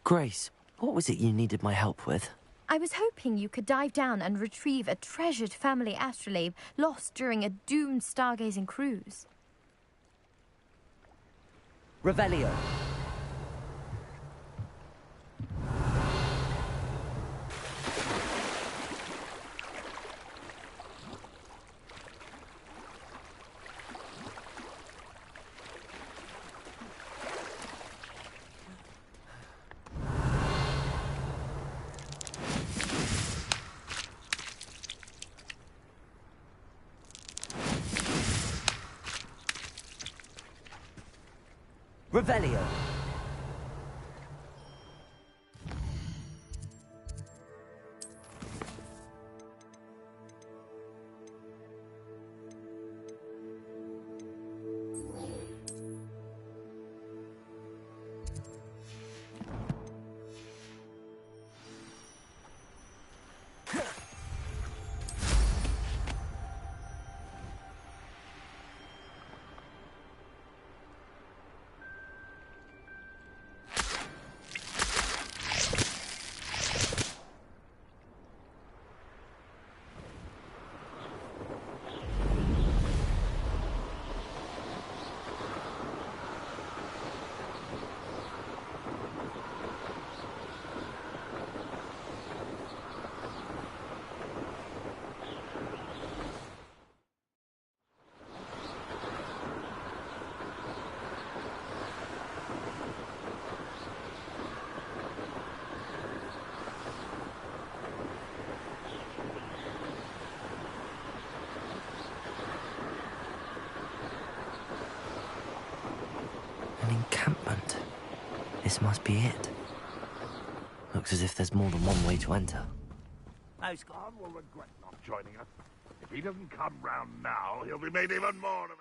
Grace, what was it you needed my help with? I was hoping you could dive down and retrieve a treasured family astrolabe lost during a doomed stargazing cruise. Revelio. Revelio. An encampment. This must be it. Looks as if there's more than one way to enter. Khan will regret not joining us. If he doesn't come round now, he'll be made even more of an...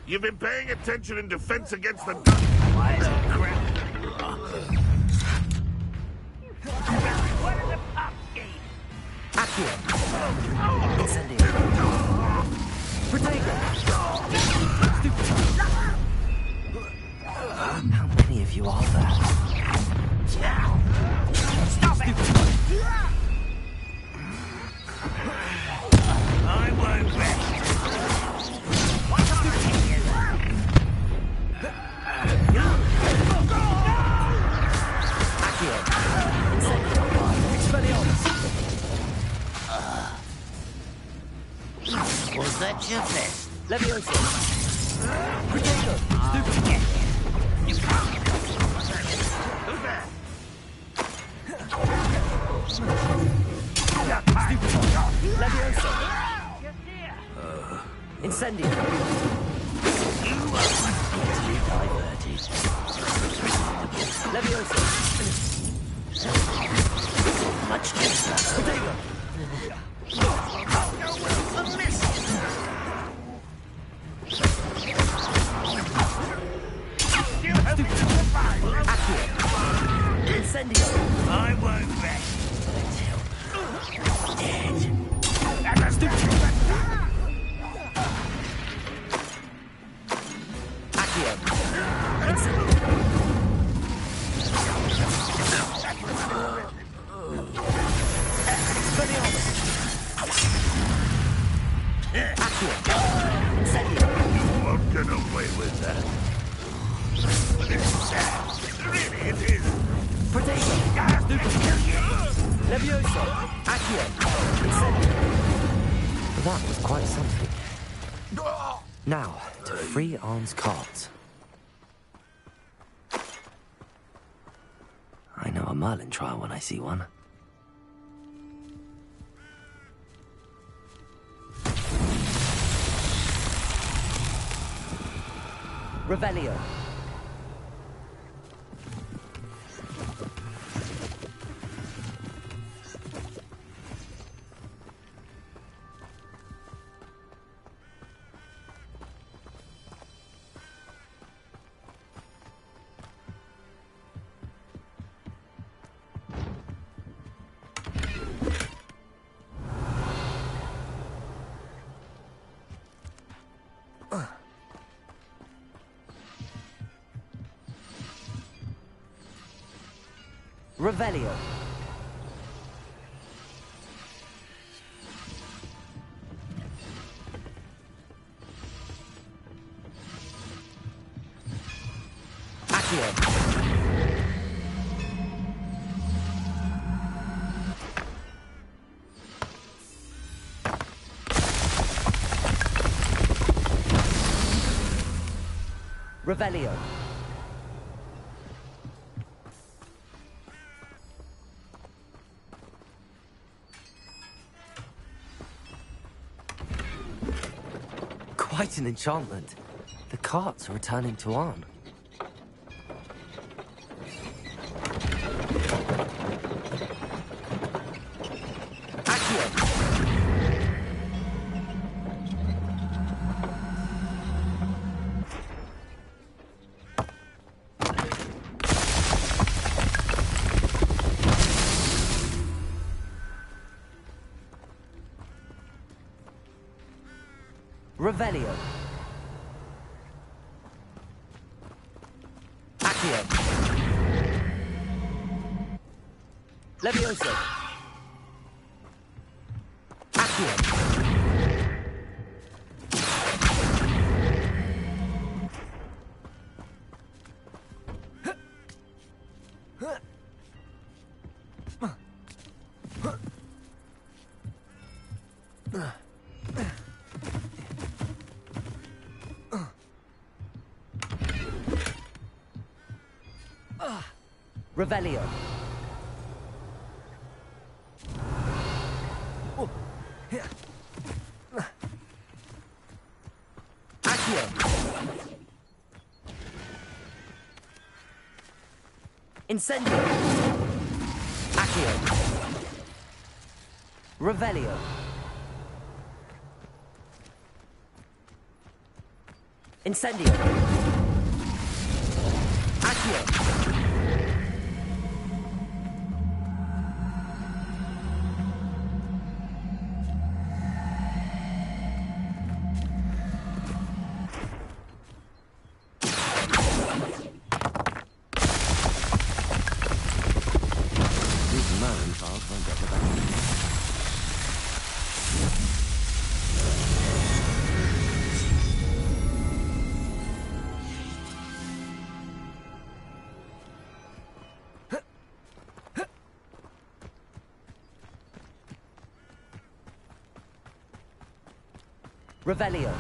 You've been paying attention in defense against the dust. Why the crap? What are the pops game? Accio. Incendio. Protego. How many of you are there? Stop it! I won't rest. Was that your best? Leviosa. Protego. Stupid. Who's there? Leviosa. Incendio. You are Easily diverted. Leviosa. Much better. Protego. Incendio! I won't rest until dead. Accio. Incendio. Accio. Incendio. You won't get away with that. It's sad. Really, it is. Protego. Levioso. Accio. Incendio. That was quite something. Now, to free Arn's cards. I know a Merlin trial when I see one. Revelio. Revelio. Accio. Revelio. Quite an enchantment. The carts are returning to Arn. Revelio. Accio. Levioso. Accio. Revelio. Accio. Incendio. Accio. Revelio. Incendio. Accio. Revelio.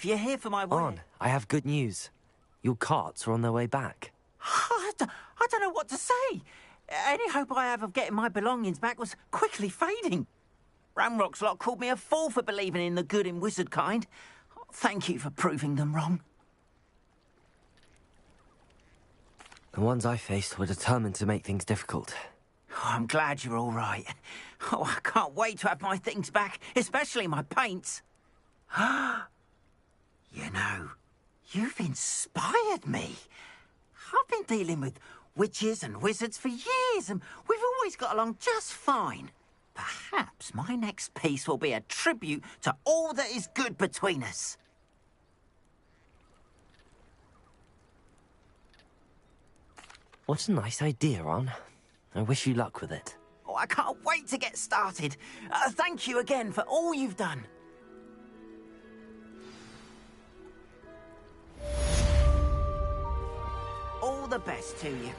If you're here for my On, I have good news. Your carts are on their way back. I don't know what to say. Any hope I have of getting my belongings back was quickly fading. Ramrock's lot called me a fool for believing in the good in wizard kind. Thank you for proving them wrong. The ones I faced were determined to make things difficult. Oh, I'm glad you're all right. Oh, I can't wait to have my things back, especially my paints. You know, you've inspired me. I've been dealing with witches and wizards for years, and we've always got along just fine. Perhaps my next piece will be a tribute to all that is good between us. What a nice idea, Ron. I wish you luck with it. Oh, I can't wait to get started. Thank you again for all you've done. All the best to you.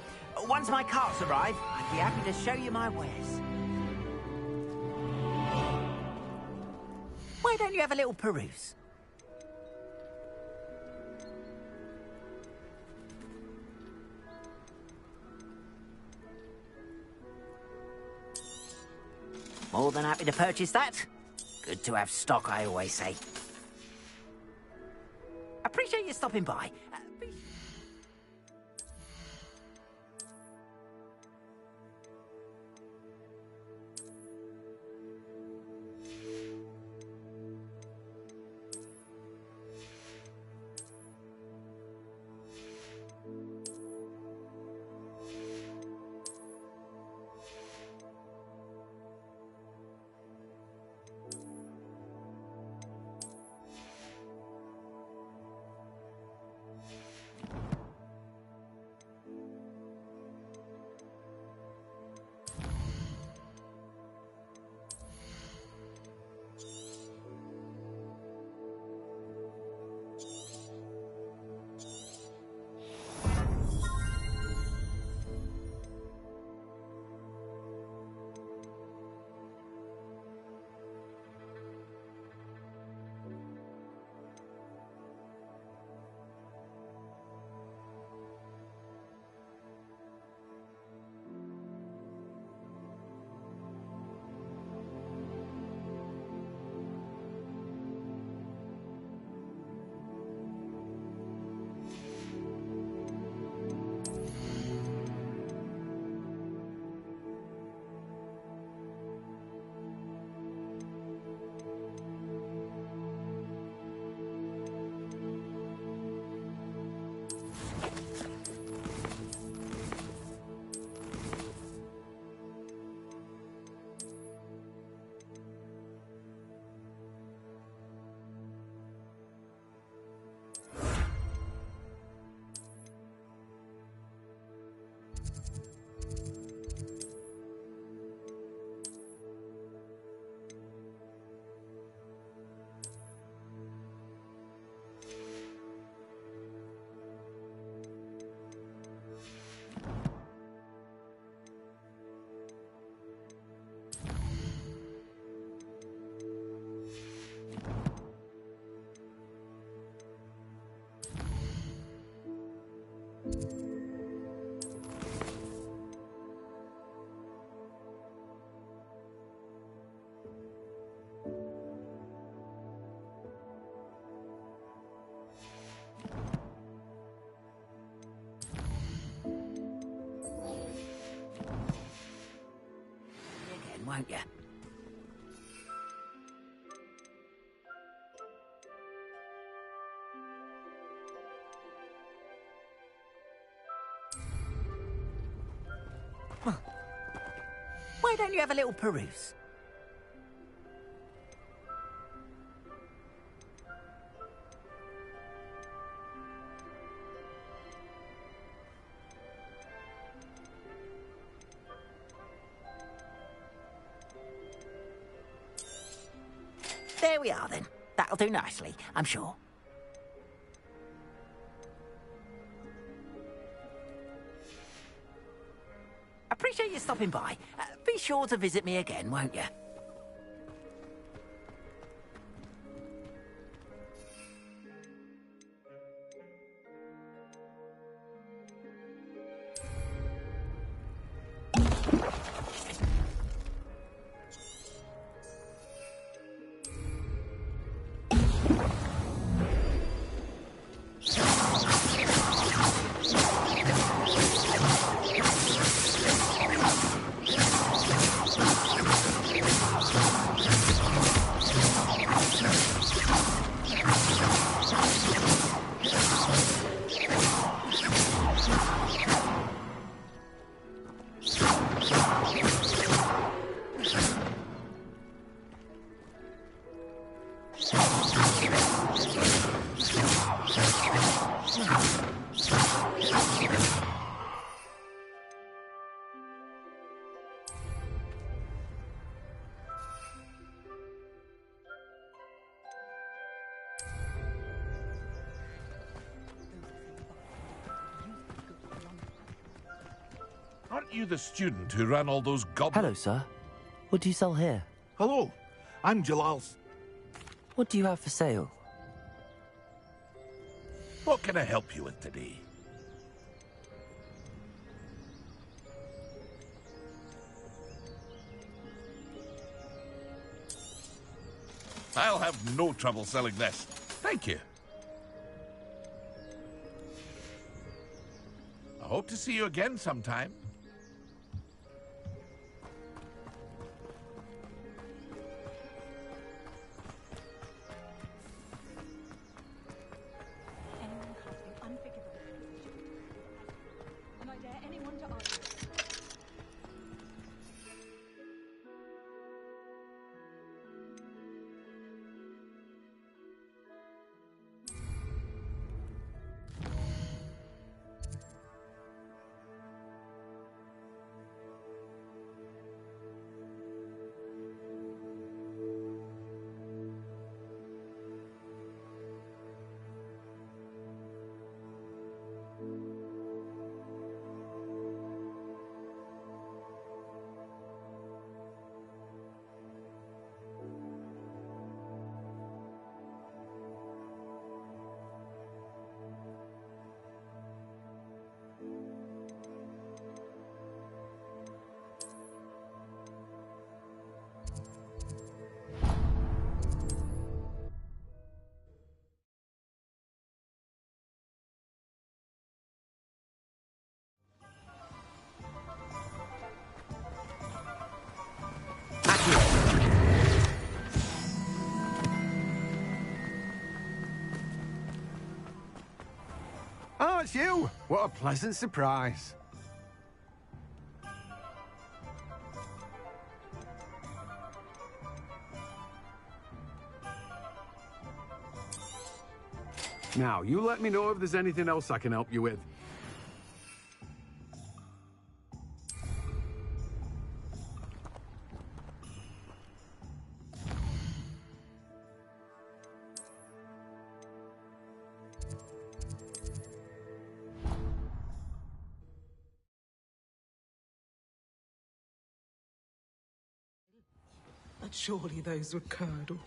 Once my carts arrive, I'd be happy to show you my wares. Why don't you have a little peruse? More than happy to purchase that. Good to have stock, I always say. Appreciate you stopping by. Won't you? Why don't you have a little peruse? There we are, then. That'll do nicely, I'm sure. Appreciate you stopping by. Be sure to visit me again, won't you? Aren't you the student who ran all those goblins? Hello, sir. What do you sell here? Hello, I'm Jalal. What do you have for sale? What can I help you with today? I'll have no trouble selling this. Thank you. I hope to see you again sometime. Anyone casting unforgivable. And I dare anyone to argue. Oh, it's you! What a pleasant surprise. Now, you let me know if there's anything else I can help you with. But surely those were curdle.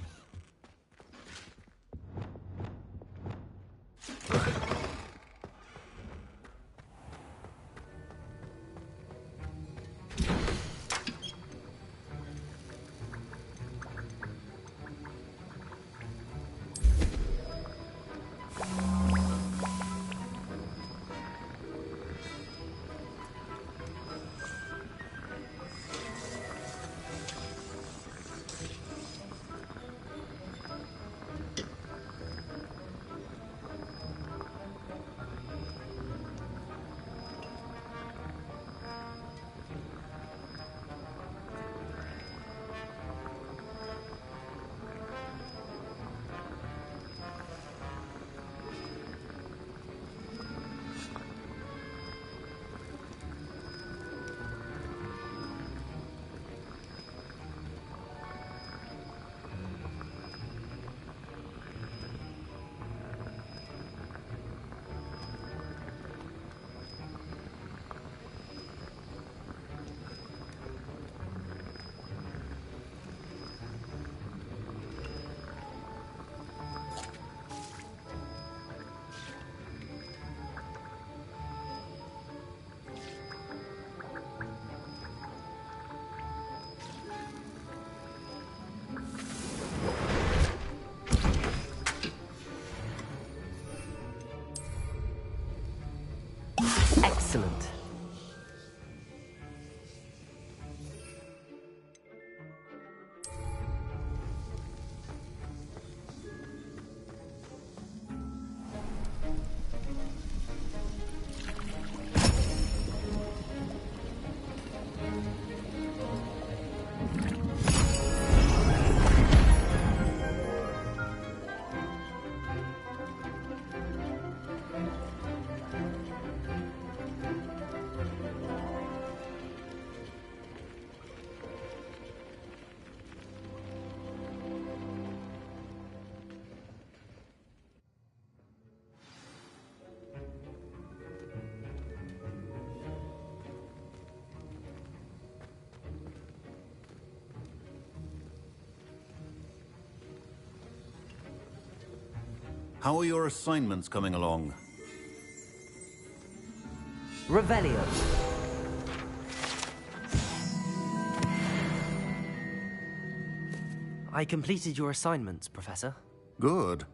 Excellent. How are your assignments coming along? Revelio. I completed your assignments, Professor. Good.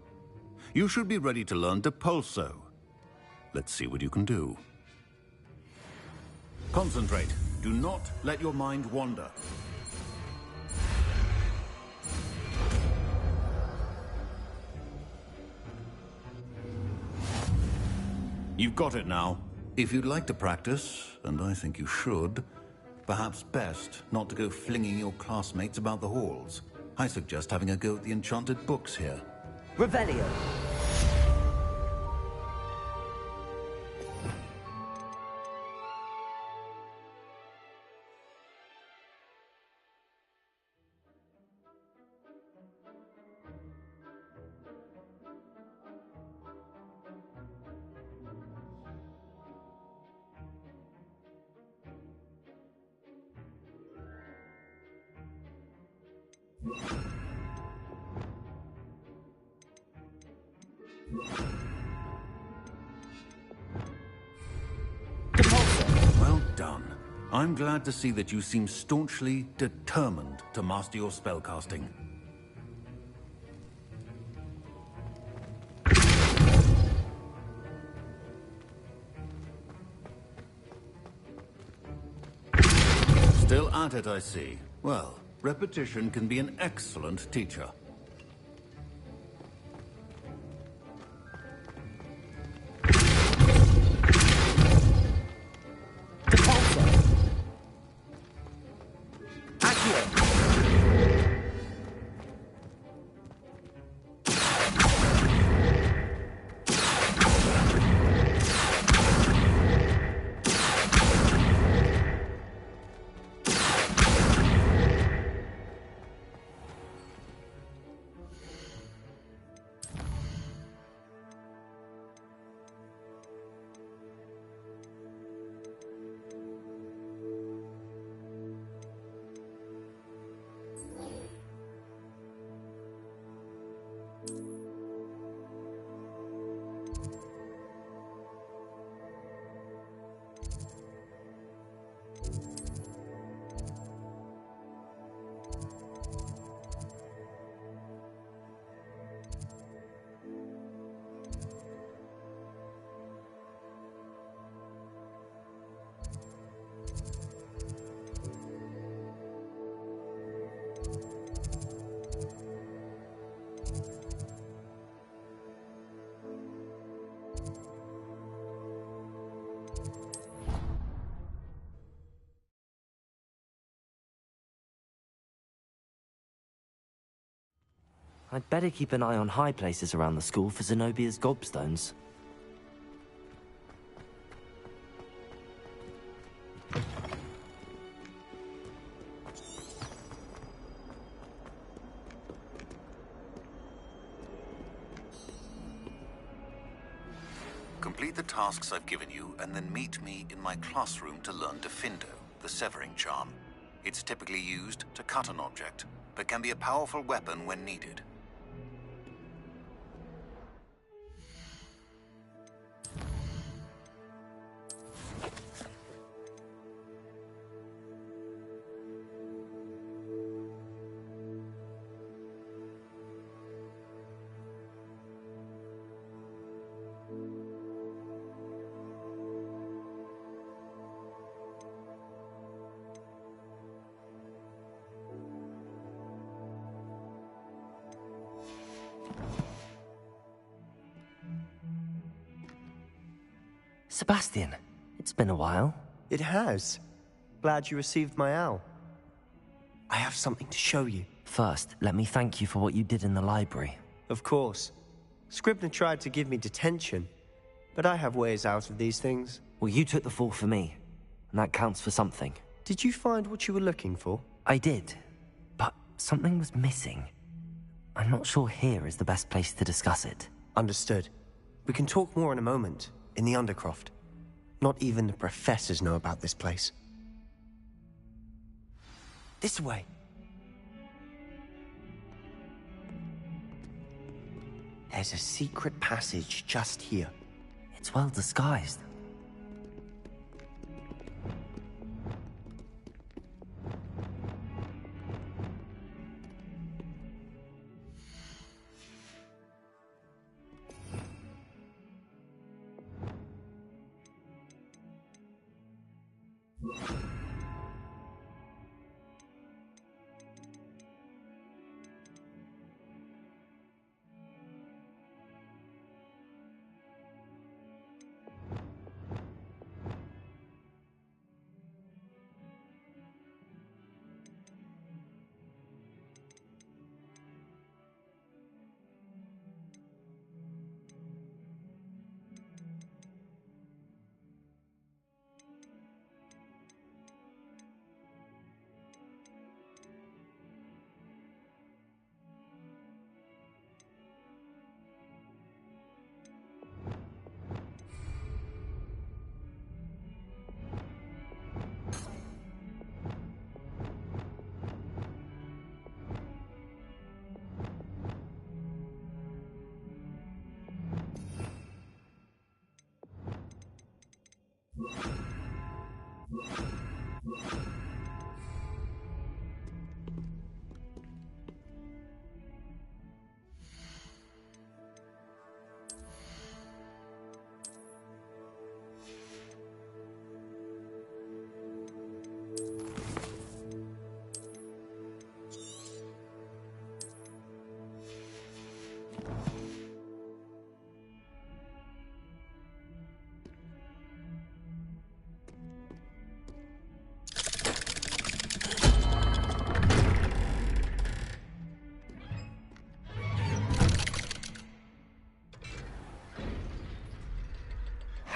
You should be ready to learn Depulso. Let's see what you can do. Concentrate. Do not let your mind wander. You've got it now. If you'd like to practice, and I think you should, perhaps best not to go flinging your classmates about the halls. I suggest having a go at the enchanted books here. Revelio. Well done. I'm glad to see that you seem staunchly determined to master your spellcasting. Still at it, I see. Well, repetition can be an excellent teacher. I'd better keep an eye on high places around the school for Zenobia's gobstones. Complete the tasks I've given you, and then meet me in my classroom to learn Defindo, the severing charm. It's typically used to cut an object, but can be a powerful weapon when needed. Sebastian, it's been a while. It has. Glad you received my owl. I have something to show you. First, let me thank you for what you did in the library. Of course. Scribner tried to give me detention, but I have ways out of these things. Well, you took the fall for me, and that counts for something. Did you find what you were looking for? I did, but something was missing. I'm not sure here is the best place to discuss it. Understood. We can talk more in a moment, in the Undercroft. Not even the professors know about this place. This way. There's a secret passage just here. It's well disguised.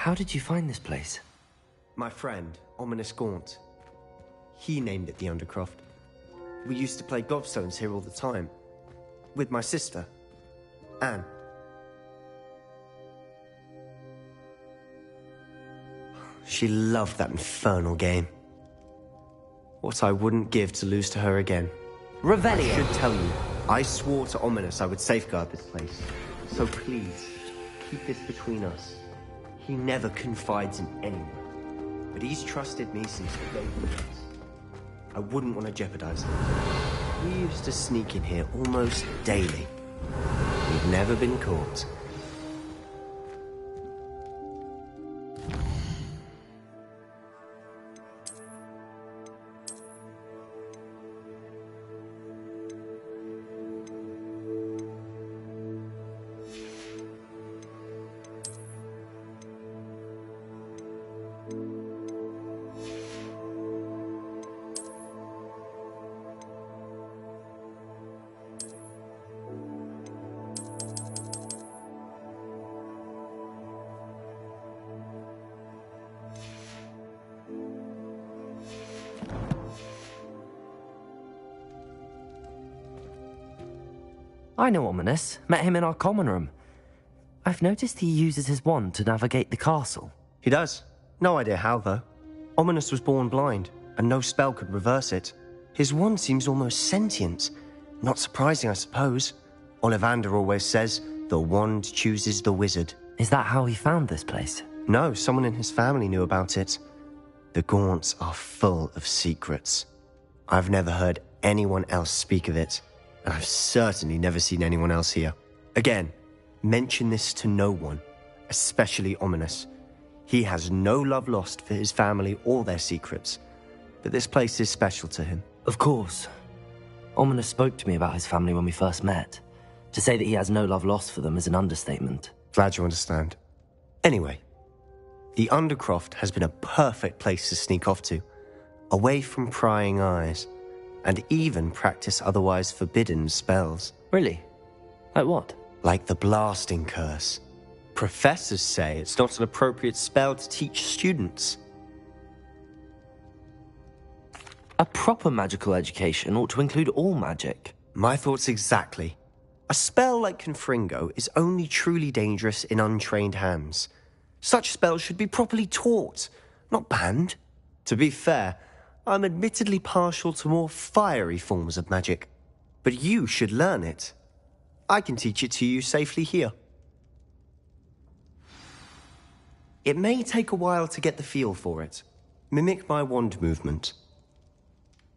How did you find this place? My friend, Ominous Gaunt. He named it the Undercroft. We used to play gobstones here all the time. With my sister, Anne. She loved that infernal game. What I wouldn't give to lose to her again. Revelio! I should tell you, I swore to Ominous I would safeguard this place. So please, keep this between us. He never confides in anyone. But he's trusted me since the day he met. I wouldn't want to jeopardize him. We used to sneak in here almost daily. We've never been caught. I know Ominous. Met him in our common room. I've noticed he uses his wand to navigate the castle. He does. No idea how, though. Ominous was born blind, and no spell could reverse it. His wand seems almost sentient. Not surprising, I suppose. Ollivander always says, the wand chooses the wizard. Is that how he found this place? No, someone in his family knew about it. The Gaunts are full of secrets. I've never heard anyone else speak of it. I've certainly never seen anyone else here. Again, mention this to no one, especially Ominous. He has no love lost for his family or their secrets, but this place is special to him. Of course. Ominous spoke to me about his family when we first met. To say that he has no love lost for them is an understatement. Glad you understand. Anyway, the Undercroft has been a perfect place to sneak off to, away from prying eyes, and even practice otherwise forbidden spells. Really? Like what? Like the blasting curse. Professors say it's not an appropriate spell to teach students. A proper magical education ought to include all magic. My thoughts exactly. A spell like Confringo is only truly dangerous in untrained hands. Such spells should be properly taught, not banned. To be fair, I'm admittedly partial to more fiery forms of magic, but you should learn it. I can teach it to you safely here. It may take a while to get the feel for it. Mimic my wand movement.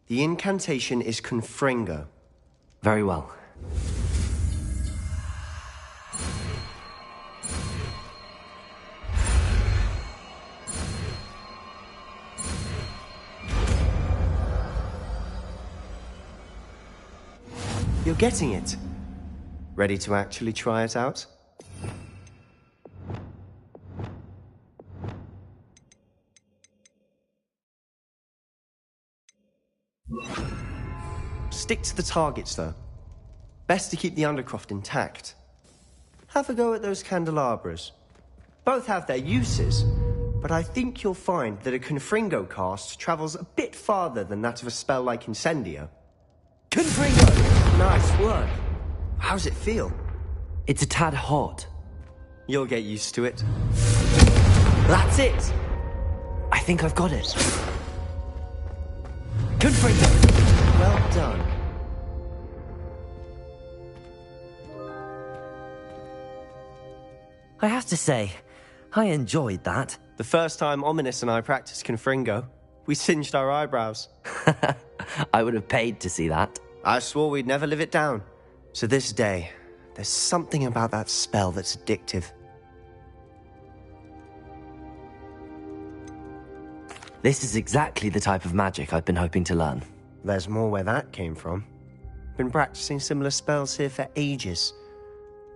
The incantation is Confringo. Very well. You're getting it. Ready to actually try it out? Stick to the targets, though. Best to keep the Undercroft intact. Have a go at those candelabras. Both have their uses, but I think you'll find that a Confringo cast travels a bit farther than that of a spell like Incendio. Confringo! Nice work. How's it feel? It's a tad hot. You'll get used to it. That's it! I think I've got it. Confringo! Well done. I have to say, I enjoyed that. The first time Ominous and I practiced Confringo, we singed our eyebrows. I would have paid to see that. I swore we'd never live it down. To this day, there's something about that spell that's addictive. This is exactly the type of magic I've been hoping to learn. There's more where that came from. Been practicing similar spells here for ages.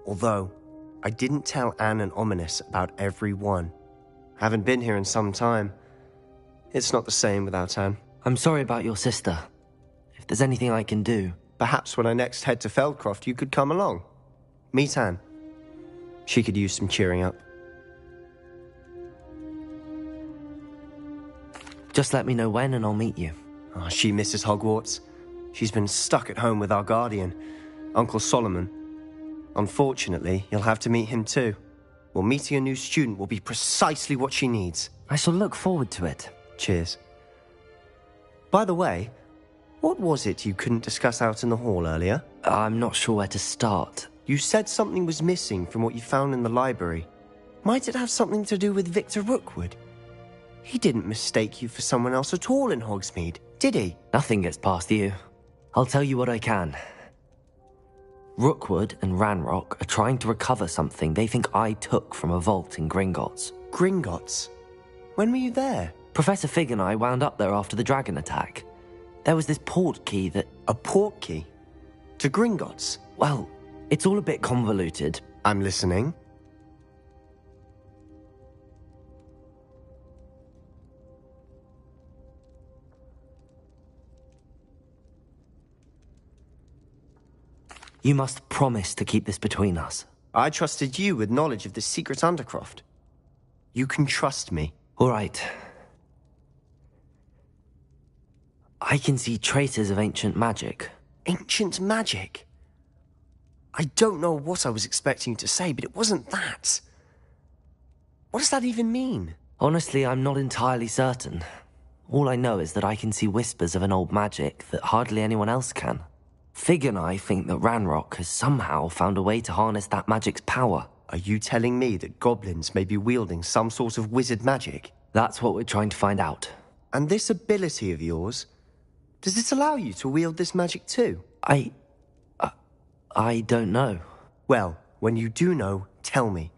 Although, I didn't tell Anne and Ominous about every one. Haven't been here in some time. It's not the same without Anne. I'm sorry about your sister. If there's anything I can do... Perhaps when I next head to Feldcroft, you could come along. Meet Anne. She could use some cheering up. Just let me know when and I'll meet you. Oh, she misses Hogwarts. She's been stuck at home with our guardian, Uncle Solomon. Unfortunately, you'll have to meet him too. Well, meeting a new student will be precisely what she needs. I shall look forward to it. Cheers. By the way, what was it you couldn't discuss out in the hall earlier? I'm not sure where to start. You said something was missing from what you found in the library. Might it have something to do with Victor Rookwood? He didn't mistake you for someone else at all in Hogsmeade, did he? Nothing gets past you. I'll tell you what I can. Rookwood and Ranrock are trying to recover something they think I took from a vault in Gringotts. Gringotts? When were you there? Professor Fig and I wound up there after the dragon attack. There was this port key that... A port key? To Gringotts? Well, it's all a bit convoluted. I'm listening. You must promise to keep this between us. I trusted you with knowledge of the secret Undercroft. You can trust me. All right. I can see traces of ancient magic. Ancient magic? I don't know what I was expecting you to say, but it wasn't that. What does that even mean? Honestly, I'm not entirely certain. All I know is that I can see whispers of an old magic that hardly anyone else can. Fig and I think that Ranrock has somehow found a way to harness that magic's power. Are you telling me that goblins may be wielding some sort of wizard magic? That's what we're trying to find out. And this ability of yours, does it allow you to wield this magic too? I don't know. Well, when you do know, tell me.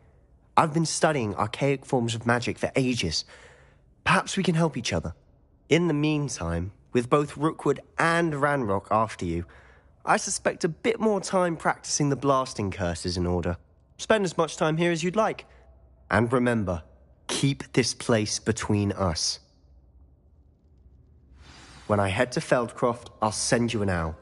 I've been studying archaic forms of magic for ages. Perhaps we can help each other. In the meantime, with both Rookwood and Ranrock after you, I suspect a bit more time practicing the blasting curse is in order. Spend as much time here as you'd like. And remember, keep this place between us. When I head to Feldcroft, I'll send you an owl.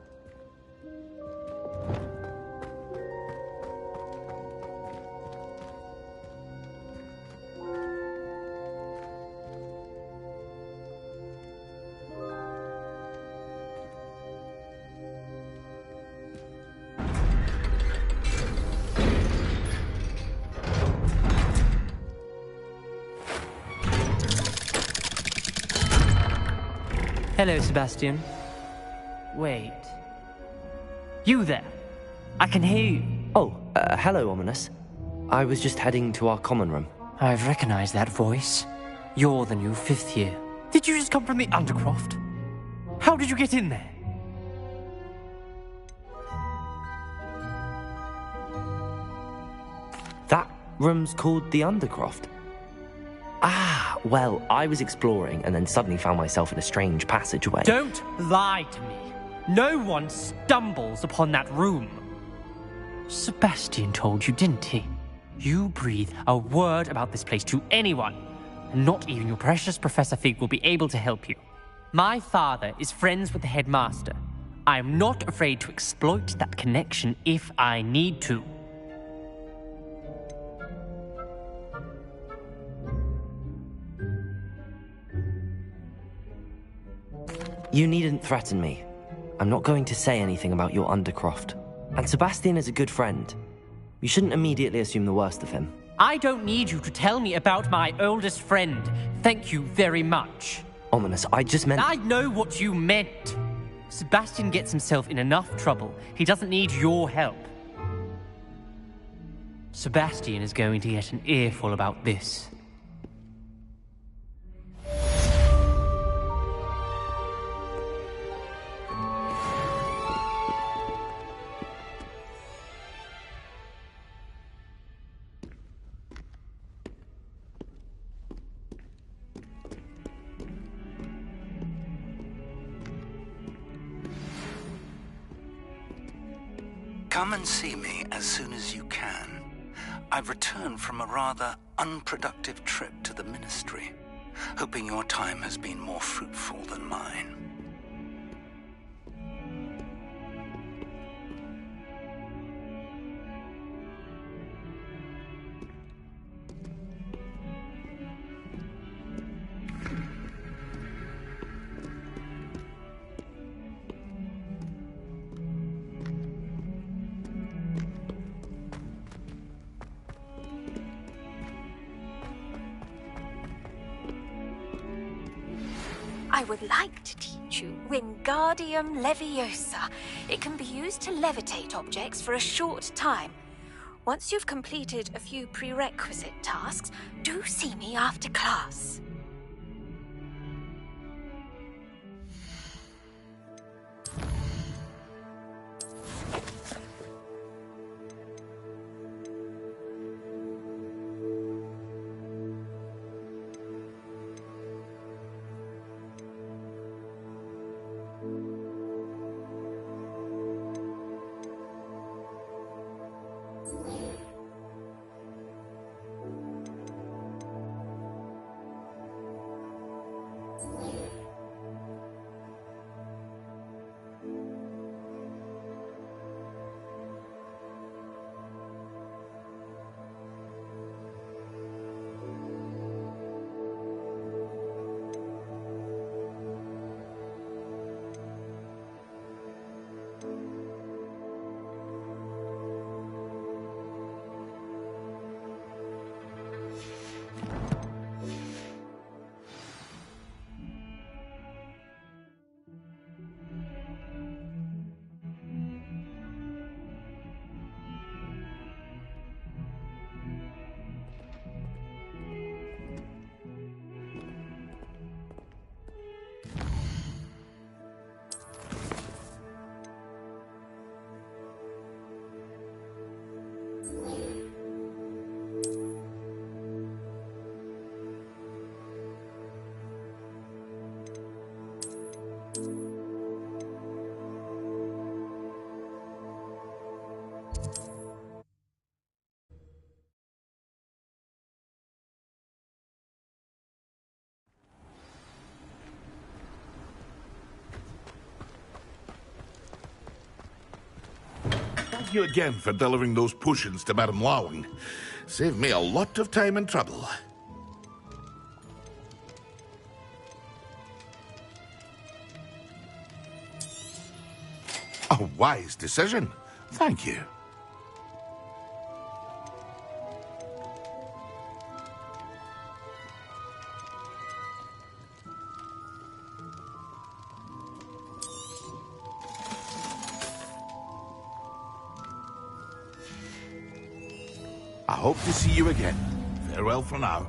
Hello, Sebastian. Wait. You there? I can hear you. Hello, Ominous. I was just heading to our common room. I've recognized that voice. You're the new 5th year. Did you just come from the Undercroft? How did you get in there? That room's called the Undercroft. Ah, well, I was exploring and then suddenly found myself in a strange passageway. Don't lie to me. No one stumbles upon that room. Sebastian told you, didn't he? You breathe a word about this place to anyone, and not even your precious Professor Fig will be able to help you. My father is friends with the headmaster. I am not afraid to exploit that connection if I need to. You needn't threaten me. I'm not going to say anything about your Undercroft. And Sebastian is a good friend. You shouldn't immediately assume the worst of him. I don't need you to tell me about my oldest friend. Thank you very much. Ominous, I just meant... I know what you meant. Sebastian gets himself in enough trouble. He doesn't need your help. Sebastian is going to get an earful about this. Come and see me as soon as you can. I've returned from a rather unproductive trip to the Ministry, hoping your time has been more fruitful than mine. I would like to teach you Wingardium Leviosa. It can be used to levitate objects for a short time. Once you've completed a few prerequisite tasks, do see me after class. Thank you again for delivering those potions to Madame Lawing. Saved me a lot of time and trouble. A wise decision. Thank you. hope to see you again. Farewell for now.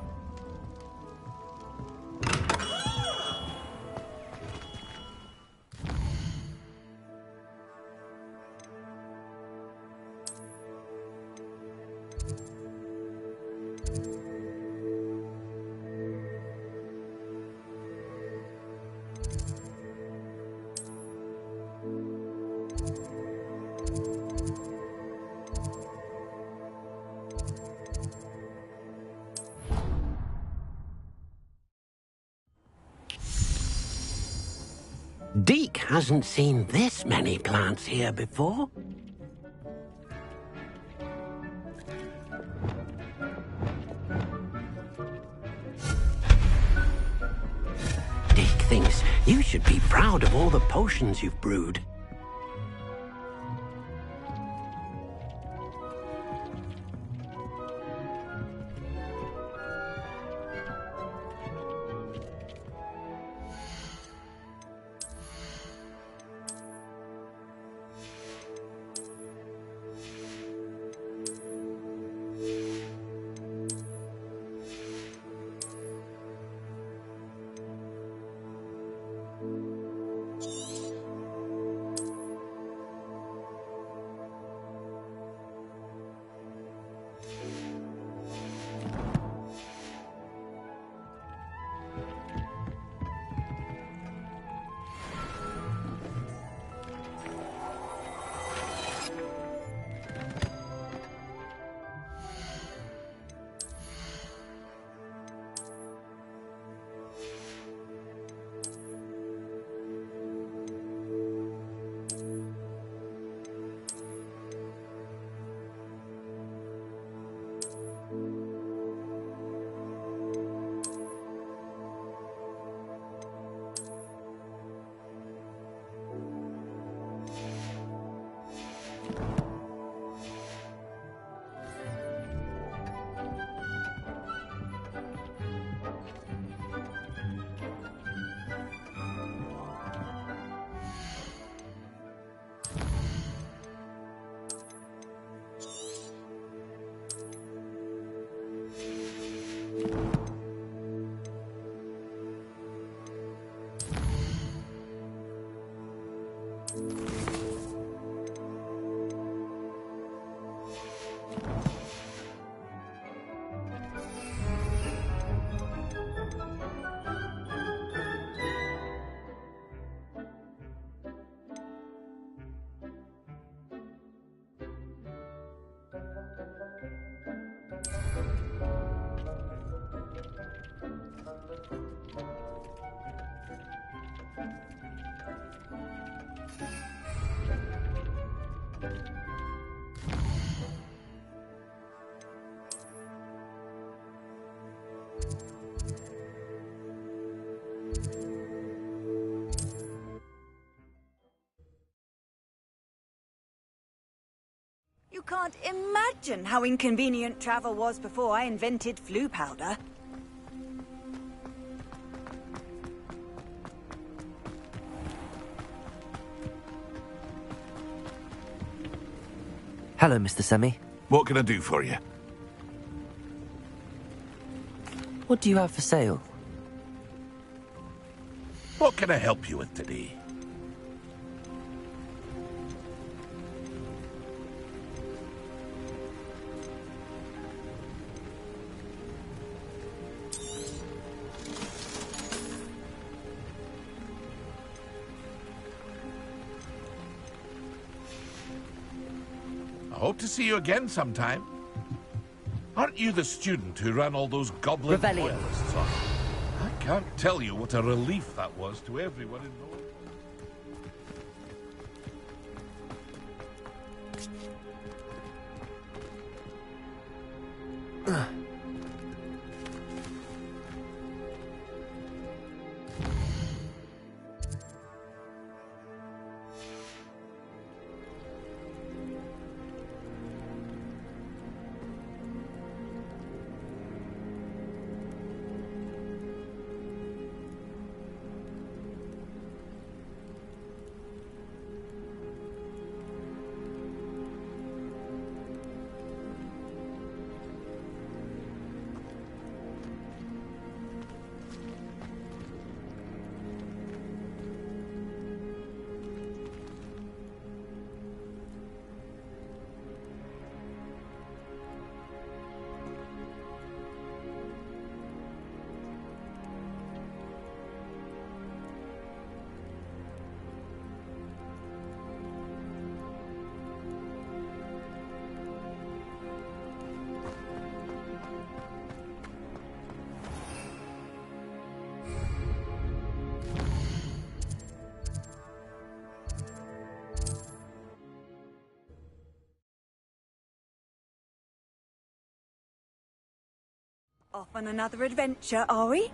Deke hasn't seen this many plants here before. Deke thinks you should be proud of all the potions you've brewed. You can't imagine how inconvenient travel was before I invented flu powder. Hello, Mr. Semi. What can I do for you? What do you have for sale? What can I help you with today? I hope to see you again sometime. Aren't you the student who ran all those goblin Revelio. loyalists off? I can't tell you what a relief that was to everyone involved. Off on another adventure, are we?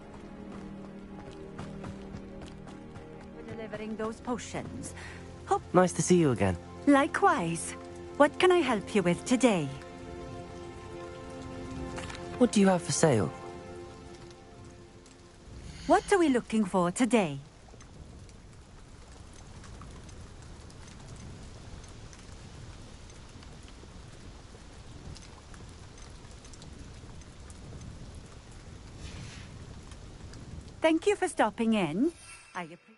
For delivering those potions. Nice to see you again. Likewise. What can I help you with today? What do you have for sale? What are we looking for today? Thank you for stopping in. I appreciate.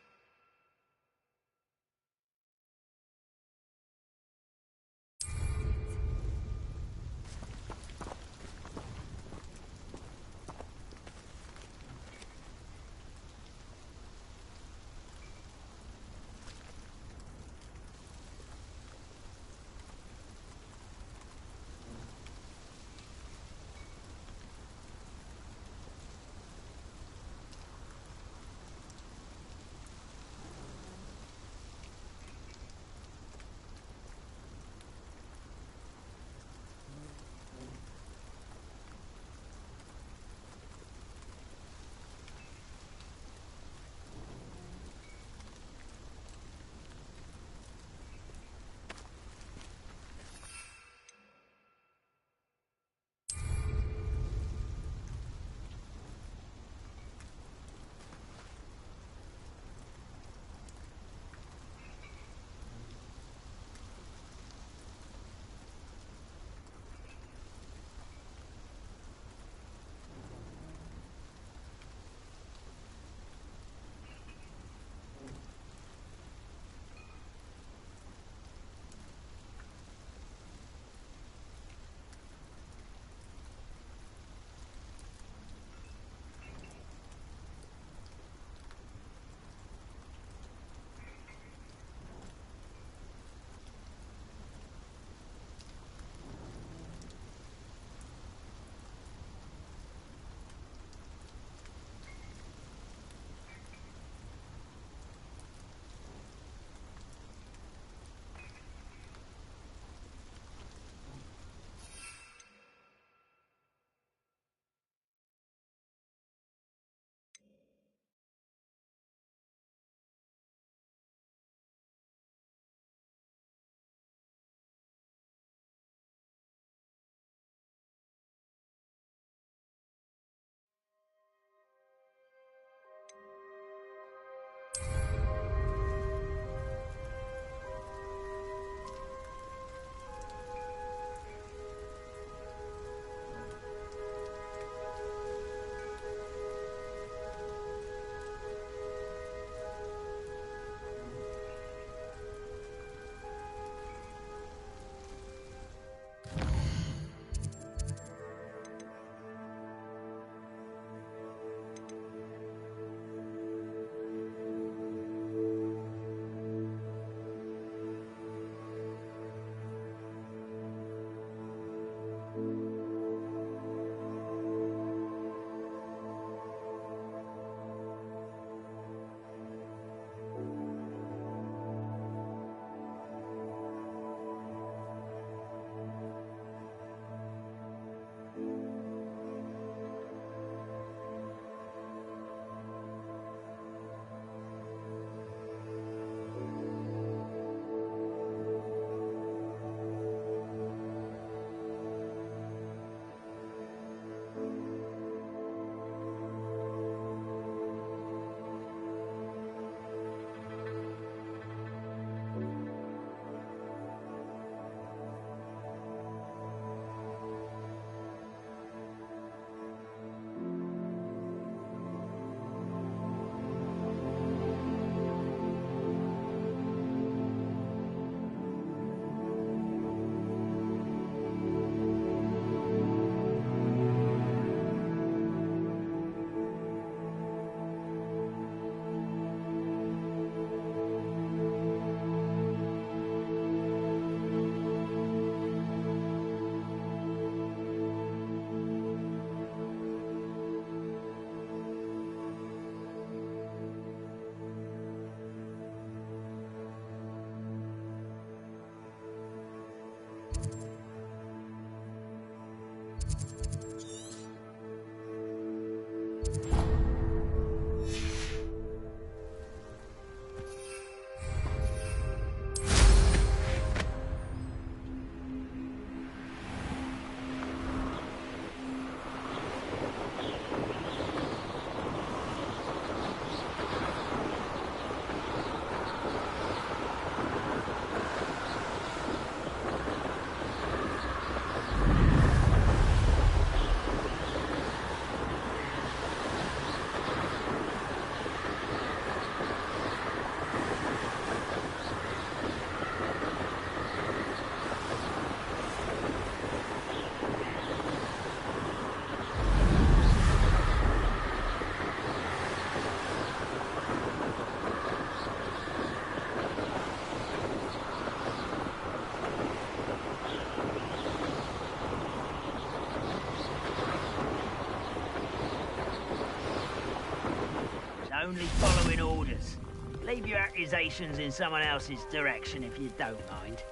only following orders. Leave your accusations in someone else's direction if you don't mind.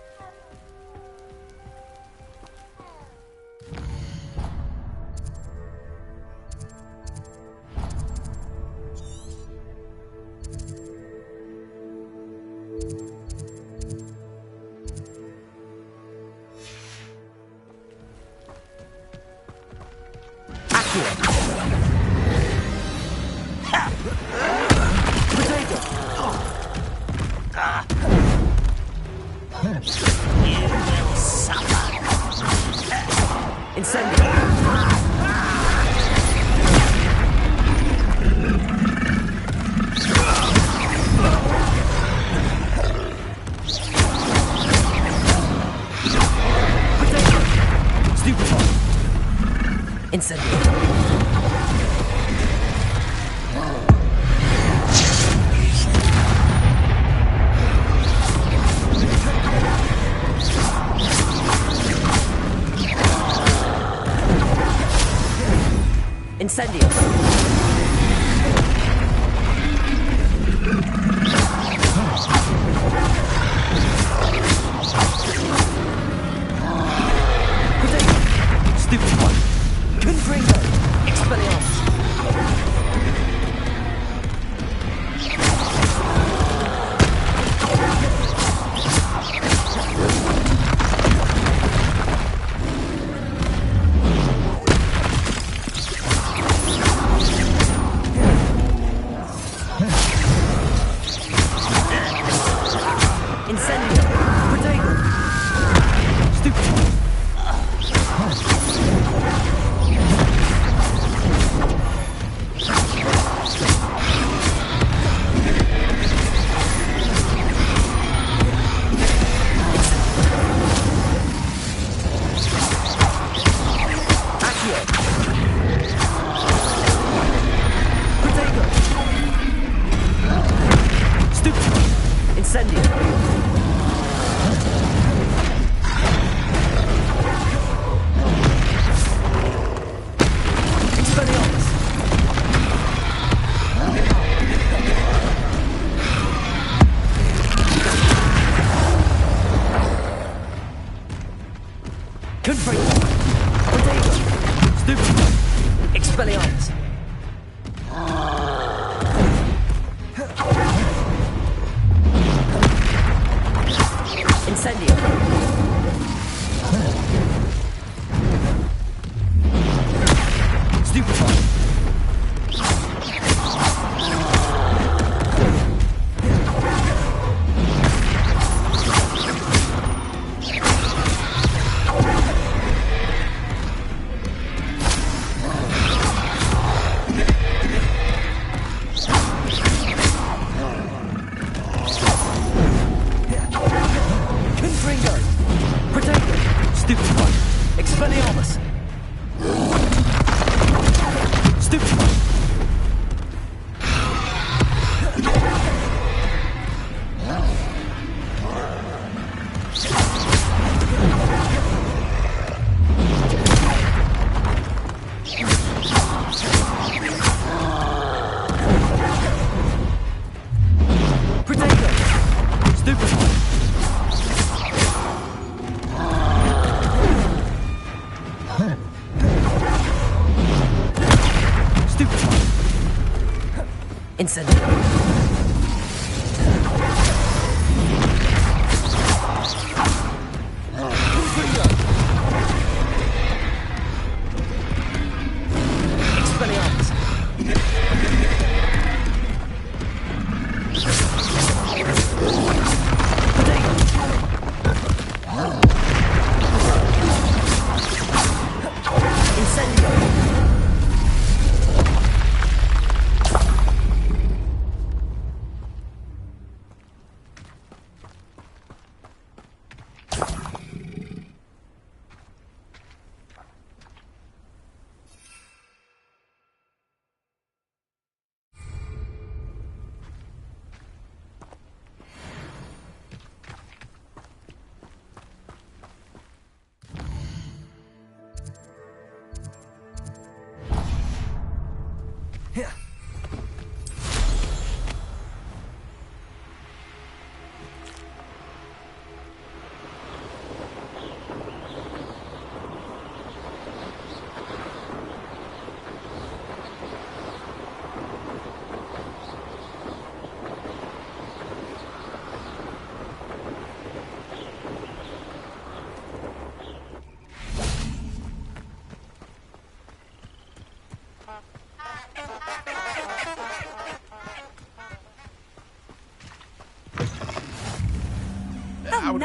Incendio. Stupid one. Confringo. Expelliarmus.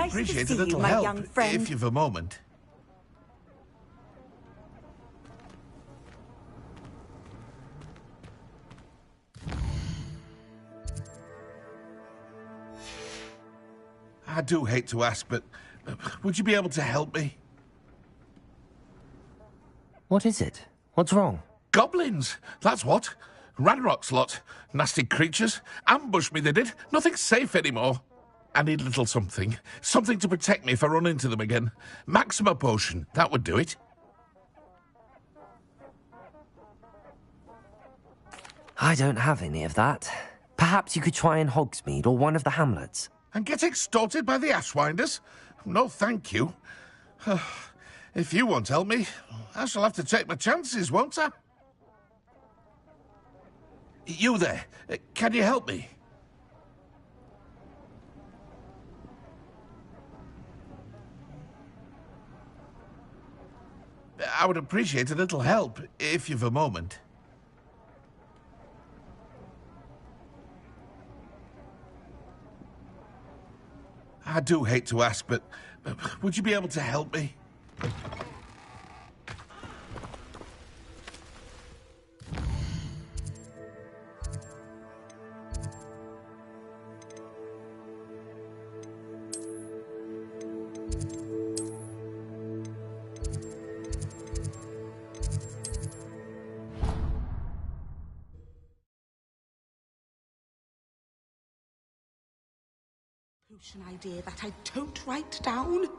appreciate to a see little you, my help, young friend. if you've a moment. I do hate to ask, but would you be able to help me? What is it? What's wrong? Goblins, that's what. Ranrock's lot. Nasty creatures. Ambushed me, they did. Nothing's safe anymore. I need a little something. Something to protect me if I run into them again. Maxima potion, that would do it. I don't have any of that. Perhaps you could try in Hogsmeade or one of the hamlets. And get extorted by the Ashwinders? No, thank you. If you won't help me, I shall have to take my chances, won't I? You there, can you help me? I would appreciate a little help, if you've a moment. I do hate to ask, but would you be able to help me? Potion idea that I don't write down.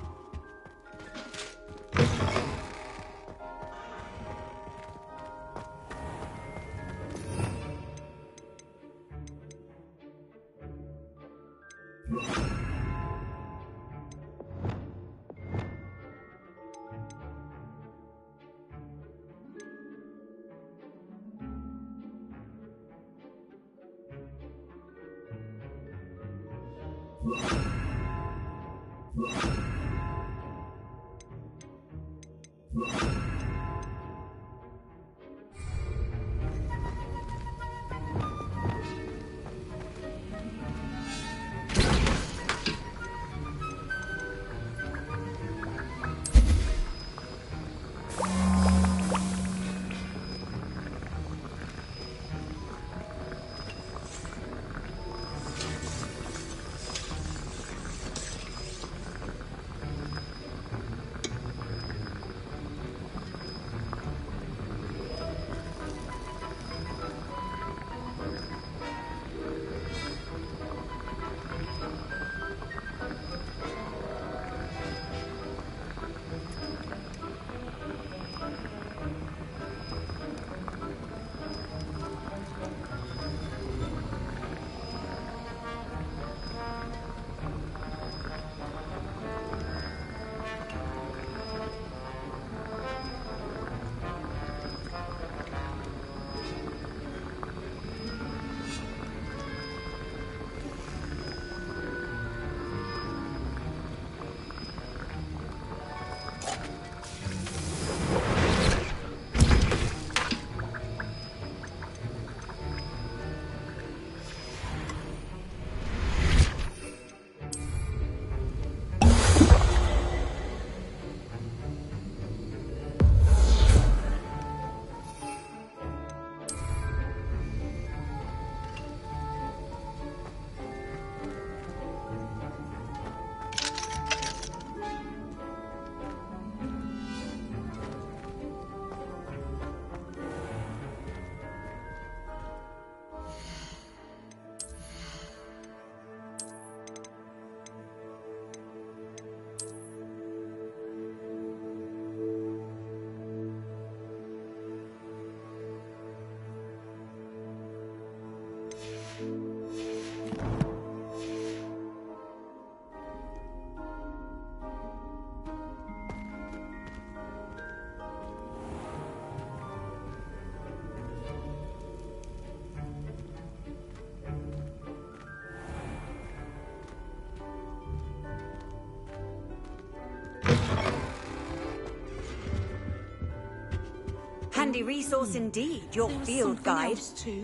Handy resource indeed, your field guide. Too.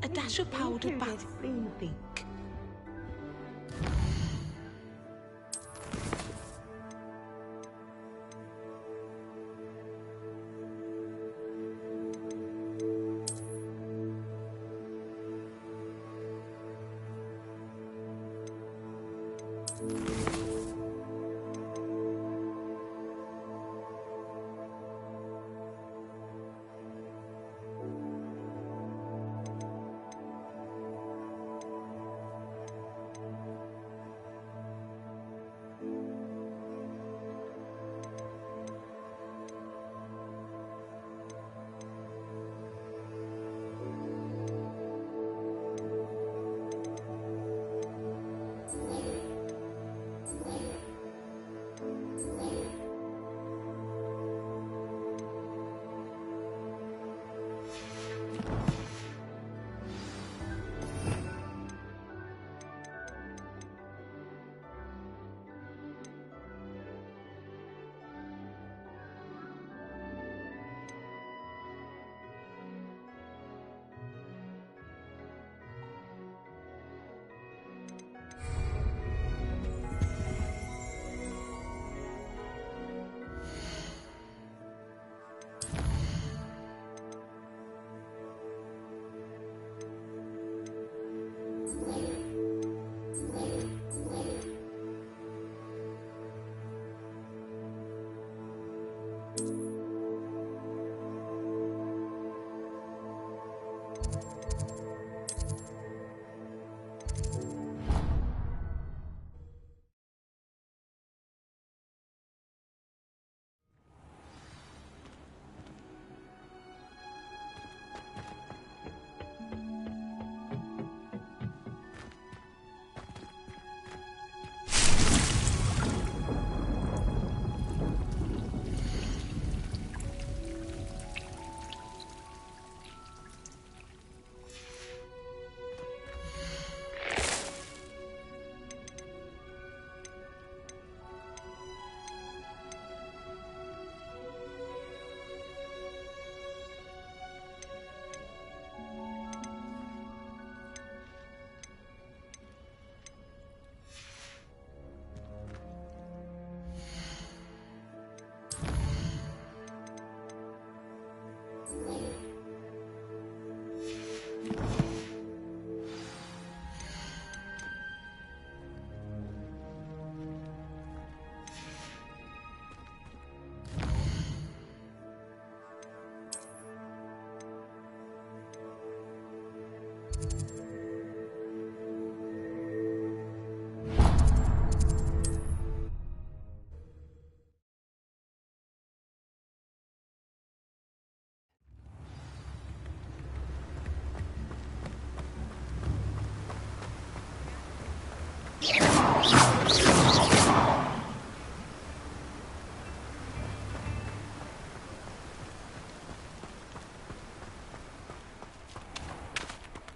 A dash of powdered bath.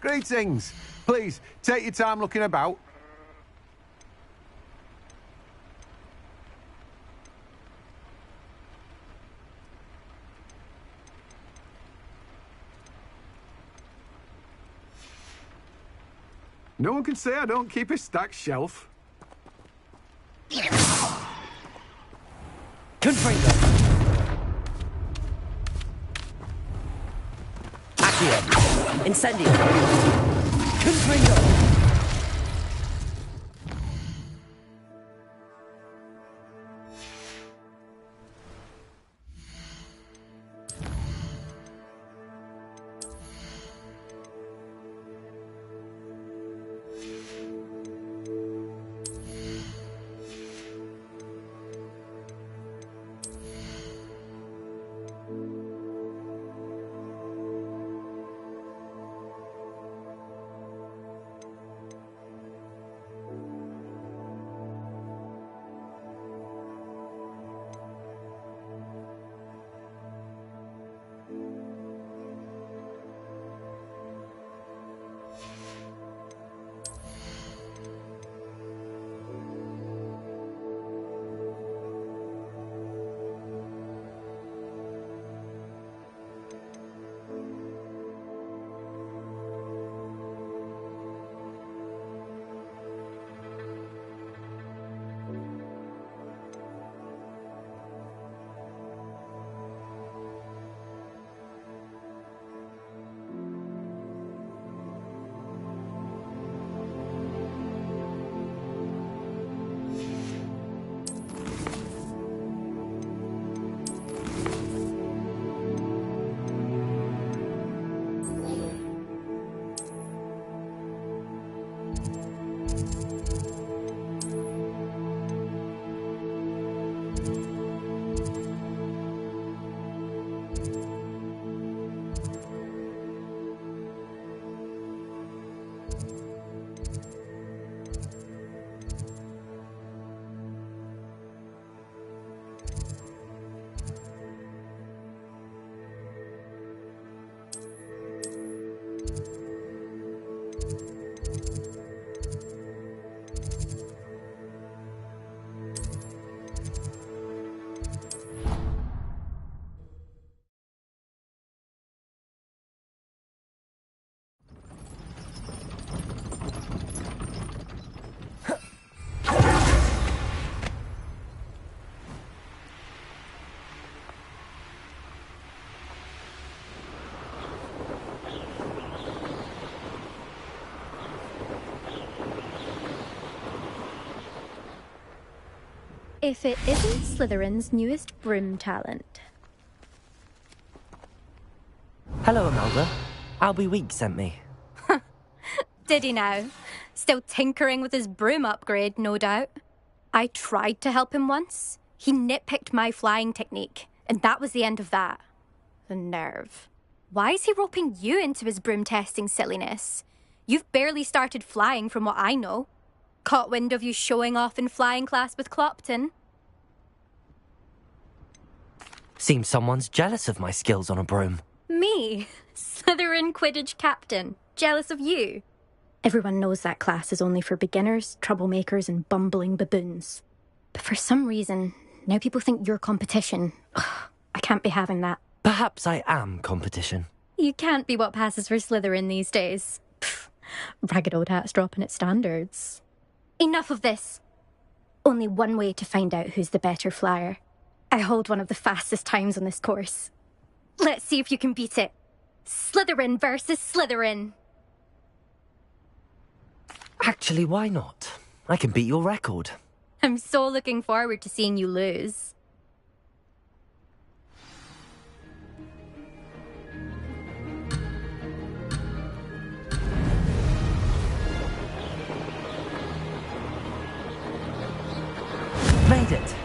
Greetings. Please, take your time looking about. No one can say I don't keep a stacked shelf. Confringo. Accio. Incendio. Confringo. if it isn't Slytherin's newest broom talent. Hello, Imelda. Albie Week sent me. Did he now? Still tinkering with his broom upgrade, no doubt. I tried to help him once. He nitpicked my flying technique, and that was the end of that. The nerve. Why is he roping you into his broom testing silliness? You've barely started flying from what I know. Caught wind of you showing off in flying class with Clopton. Seems someone's jealous of my skills on a broom. Me? Slytherin Quidditch captain. Jealous of you? Everyone knows that class is only for beginners, troublemakers, and bumbling baboons. But for some reason, now people think you're competition. Ugh, I can't be having that. Perhaps I am competition. You can't be what passes for Slytherin these days. Pfft, ragged old hat's dropping its standards. Enough of this. Only one way to find out who's the better flyer. I hold one of the fastest times on this course. Let's see if you can beat it. Slytherin versus Slytherin. Actually, why not? I can beat your record. I'm so looking forward to seeing you lose. Made it.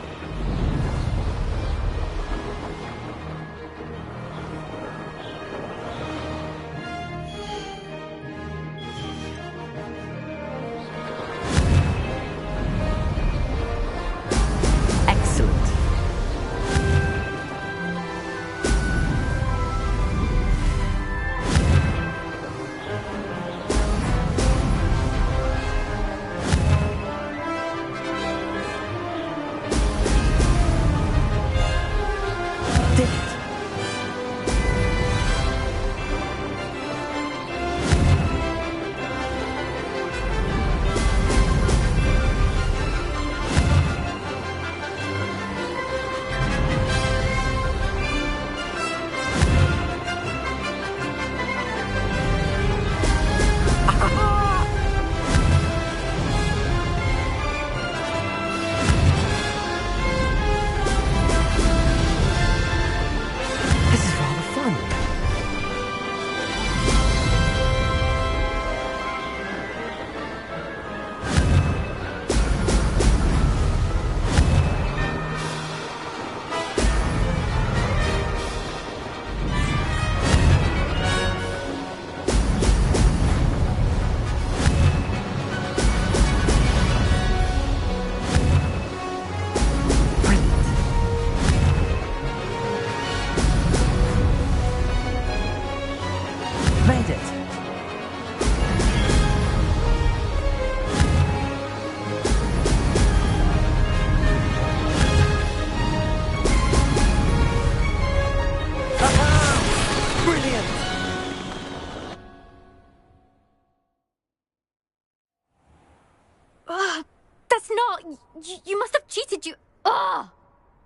You must have cheated, you... Ugh!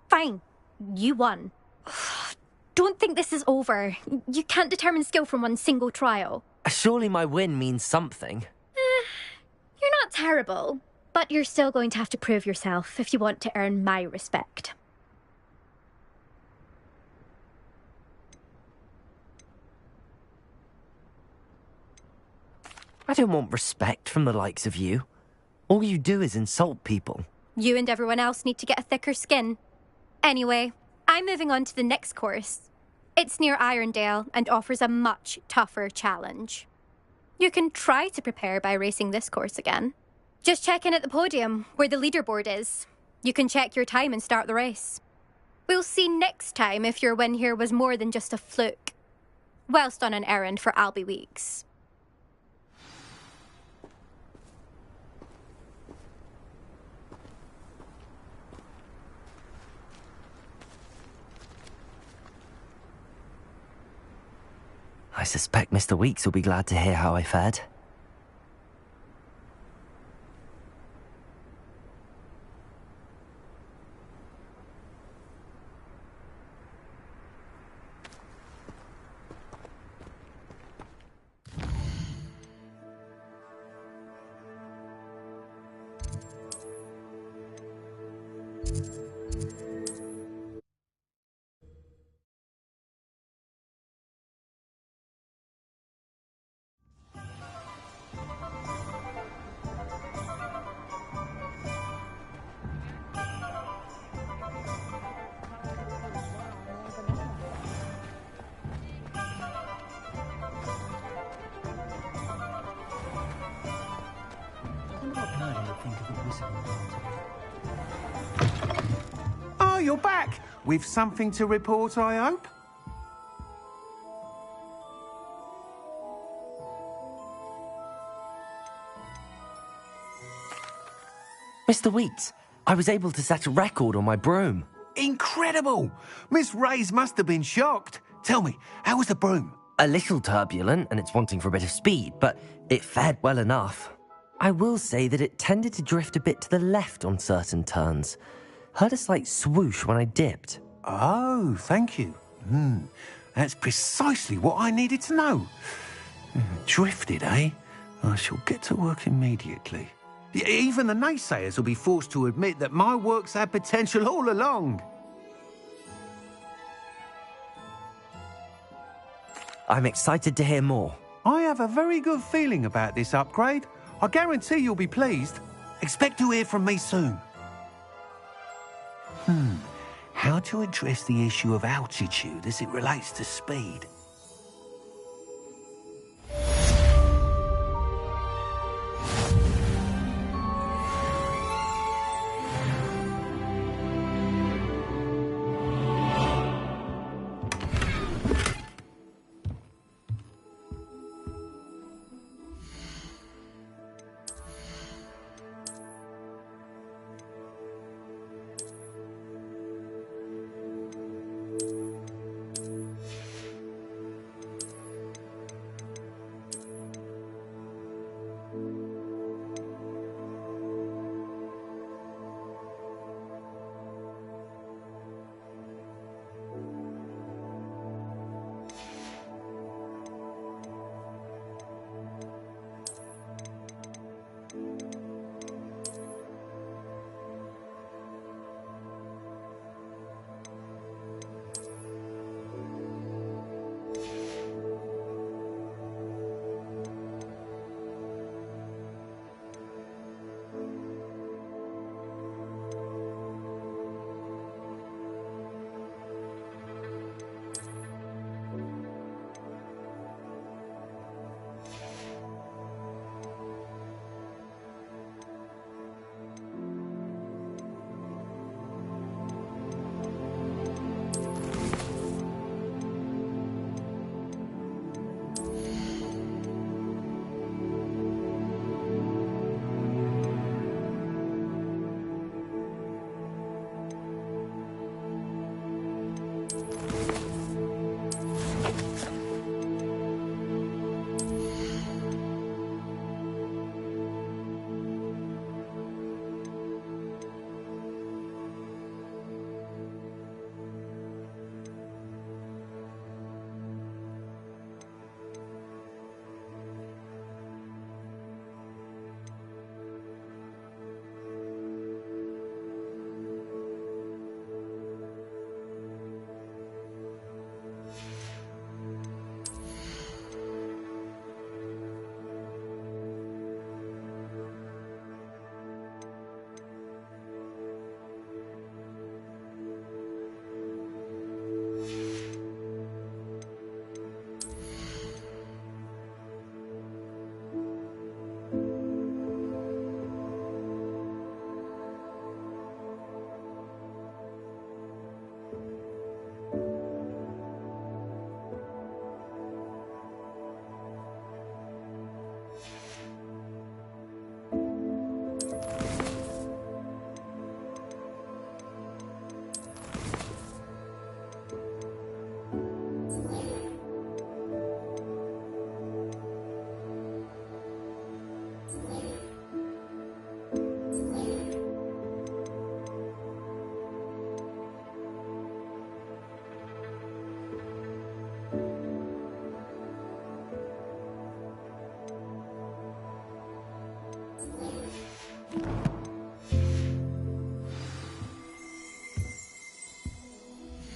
Fine. You won. Don't think this is over. You can't determine skill from one single trial. Surely my win means something. You're not terrible, but you're still going to have to prove yourself if you want to earn my respect. I don't want respect from the likes of you. All you do is insult people. You and everyone else need to get a thicker skin. Anyway, I'm moving on to the next course. It's near Irondale and offers a much tougher challenge. You can try to prepare by racing this course again. Just check in at the podium, where the leaderboard is. You can check your time and start the race. We'll see next time if your win here was more than just a fluke. Whilst on an errand for Albie Weeks. I suspect Mr. Weeks will be glad to hear how I fared. hurting to think of a whistling party. Oh, you're back! With something to report, I hope? Mr. Wheats, I was able to set a record on my broom. Incredible! Miss Reyes must have been shocked. Tell me, how was the broom? A little turbulent, and it's wanting for a bit of speed, but it fared well enough. I will say that it tended to drift a bit to the left on certain turns. Heard a slight swoosh when I dipped. Oh, thank you. That's precisely what I needed to know. Drifted, eh? I shall get to work immediately. Even the naysayers will be forced to admit that my work's had potential all along. I'm excited to hear more. I have a very good feeling about this upgrade. I guarantee you'll be pleased. Expect to hear from me soon. How to address the issue of altitude as it relates to speed?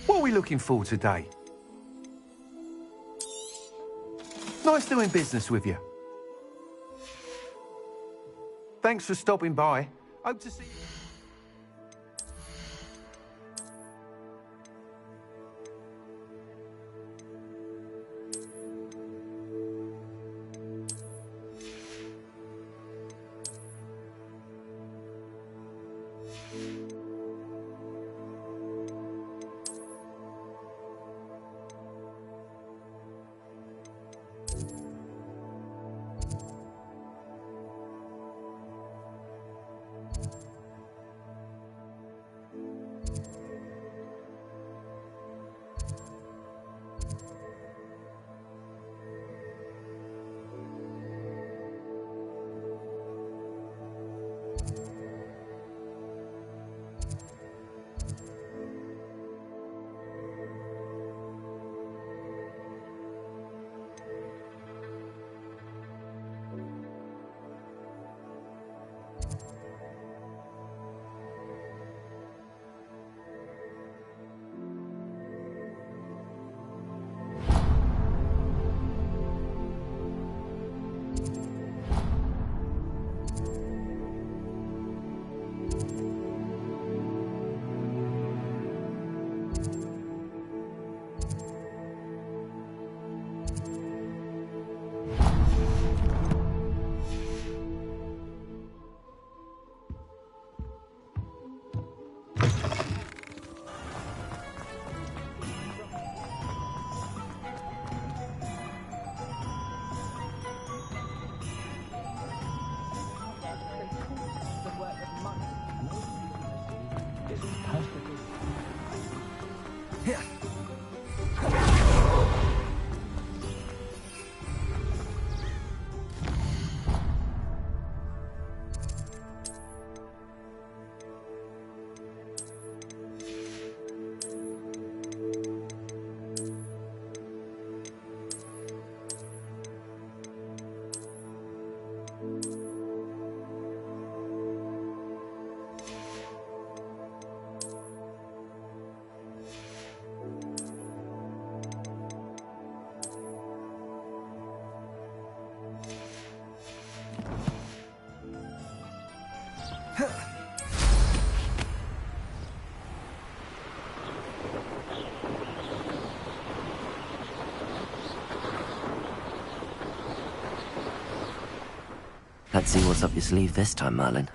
What are we looking for today? Nice doing business with you. Thanks for stopping by. Hope to see you. Let's see what's up your sleeve this time, Merlin.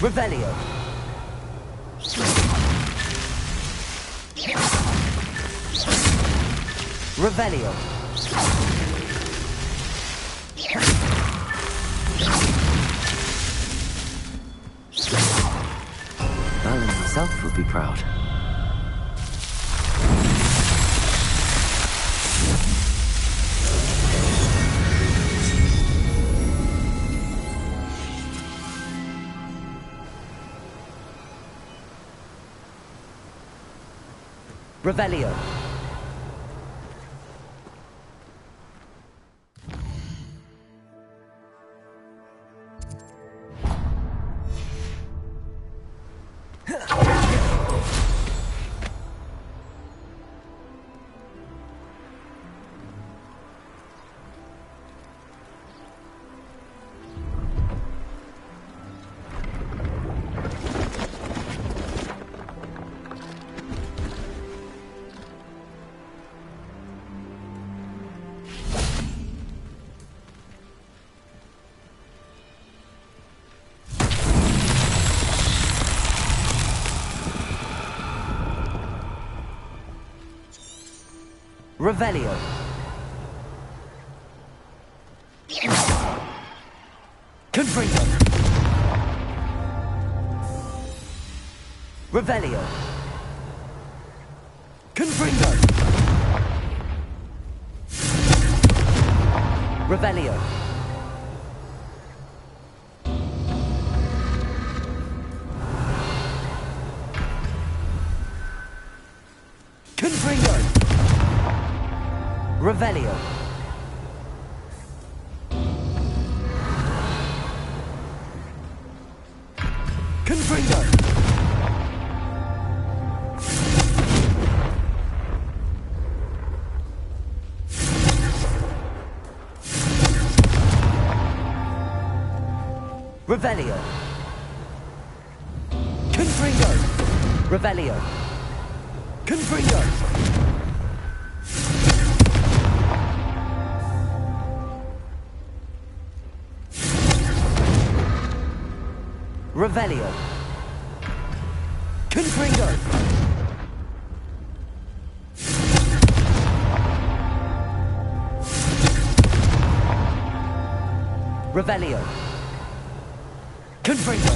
Revelio. Revelio. Merlin himself would be proud. Revelio. Revelio. Confringo. Revelio. Confringo. Revelio. Confringo. Revelio. Confringo. Revelio. Confringo. Revelio. Confringo. Revelio. Confringo. Revelio. Confringo.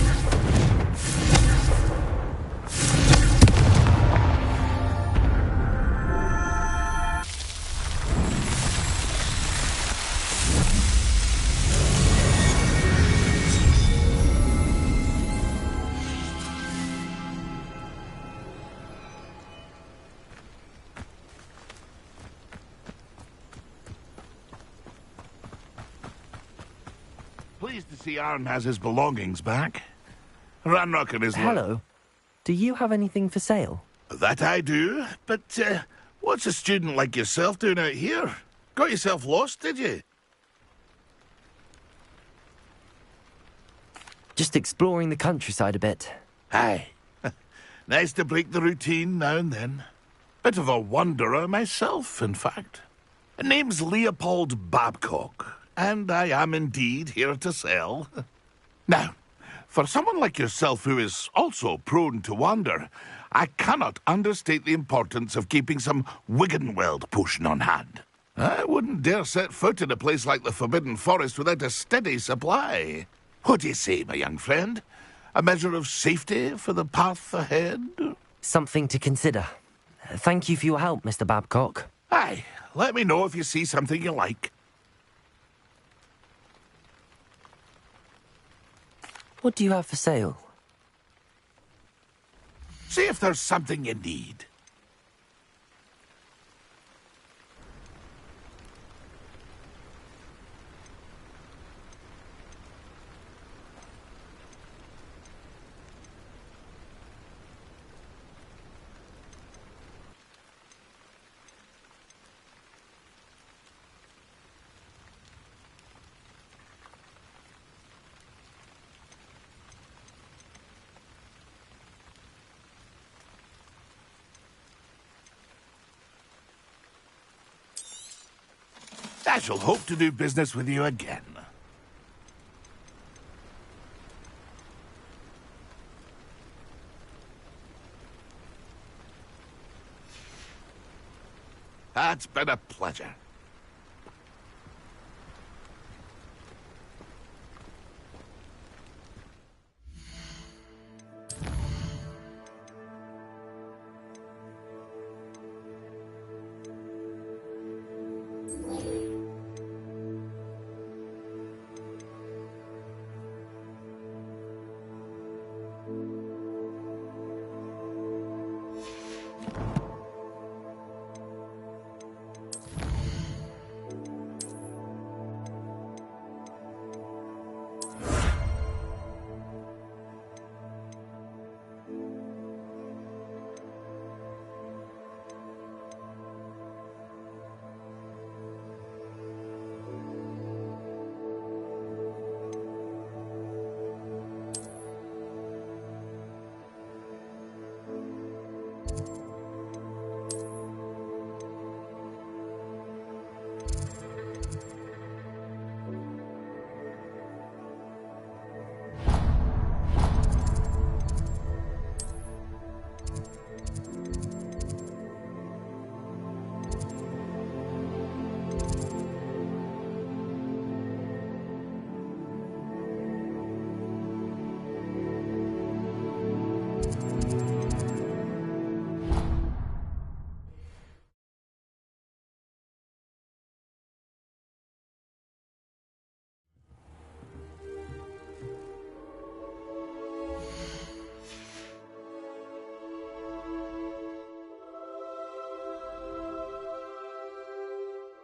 Pleased to see Arn has his belongings back. Ranrock and his... Hello. Do you have anything for sale? That I do, but what's a student like yourself doing out here? Got yourself lost, did you? Just exploring the countryside a bit. Aye. Nice to break the routine now and then. Bit of a wanderer myself, in fact. Name's Leopold Babcock, and I am indeed here to sell. Now, for someone like yourself who is also prone to wander, I cannot understate the importance of keeping some Wiggenweld potion on hand. I wouldn't dare set foot in a place like the Forbidden Forest without a steady supply. What do you say, my young friend? A measure of safety for the path ahead? Something to consider. Thank you for your help, Mr. Babcock. Aye, let me know if you see something you like. What do you have for sale? See if there's something you need. I shall hope to do business with you again. It's been a pleasure.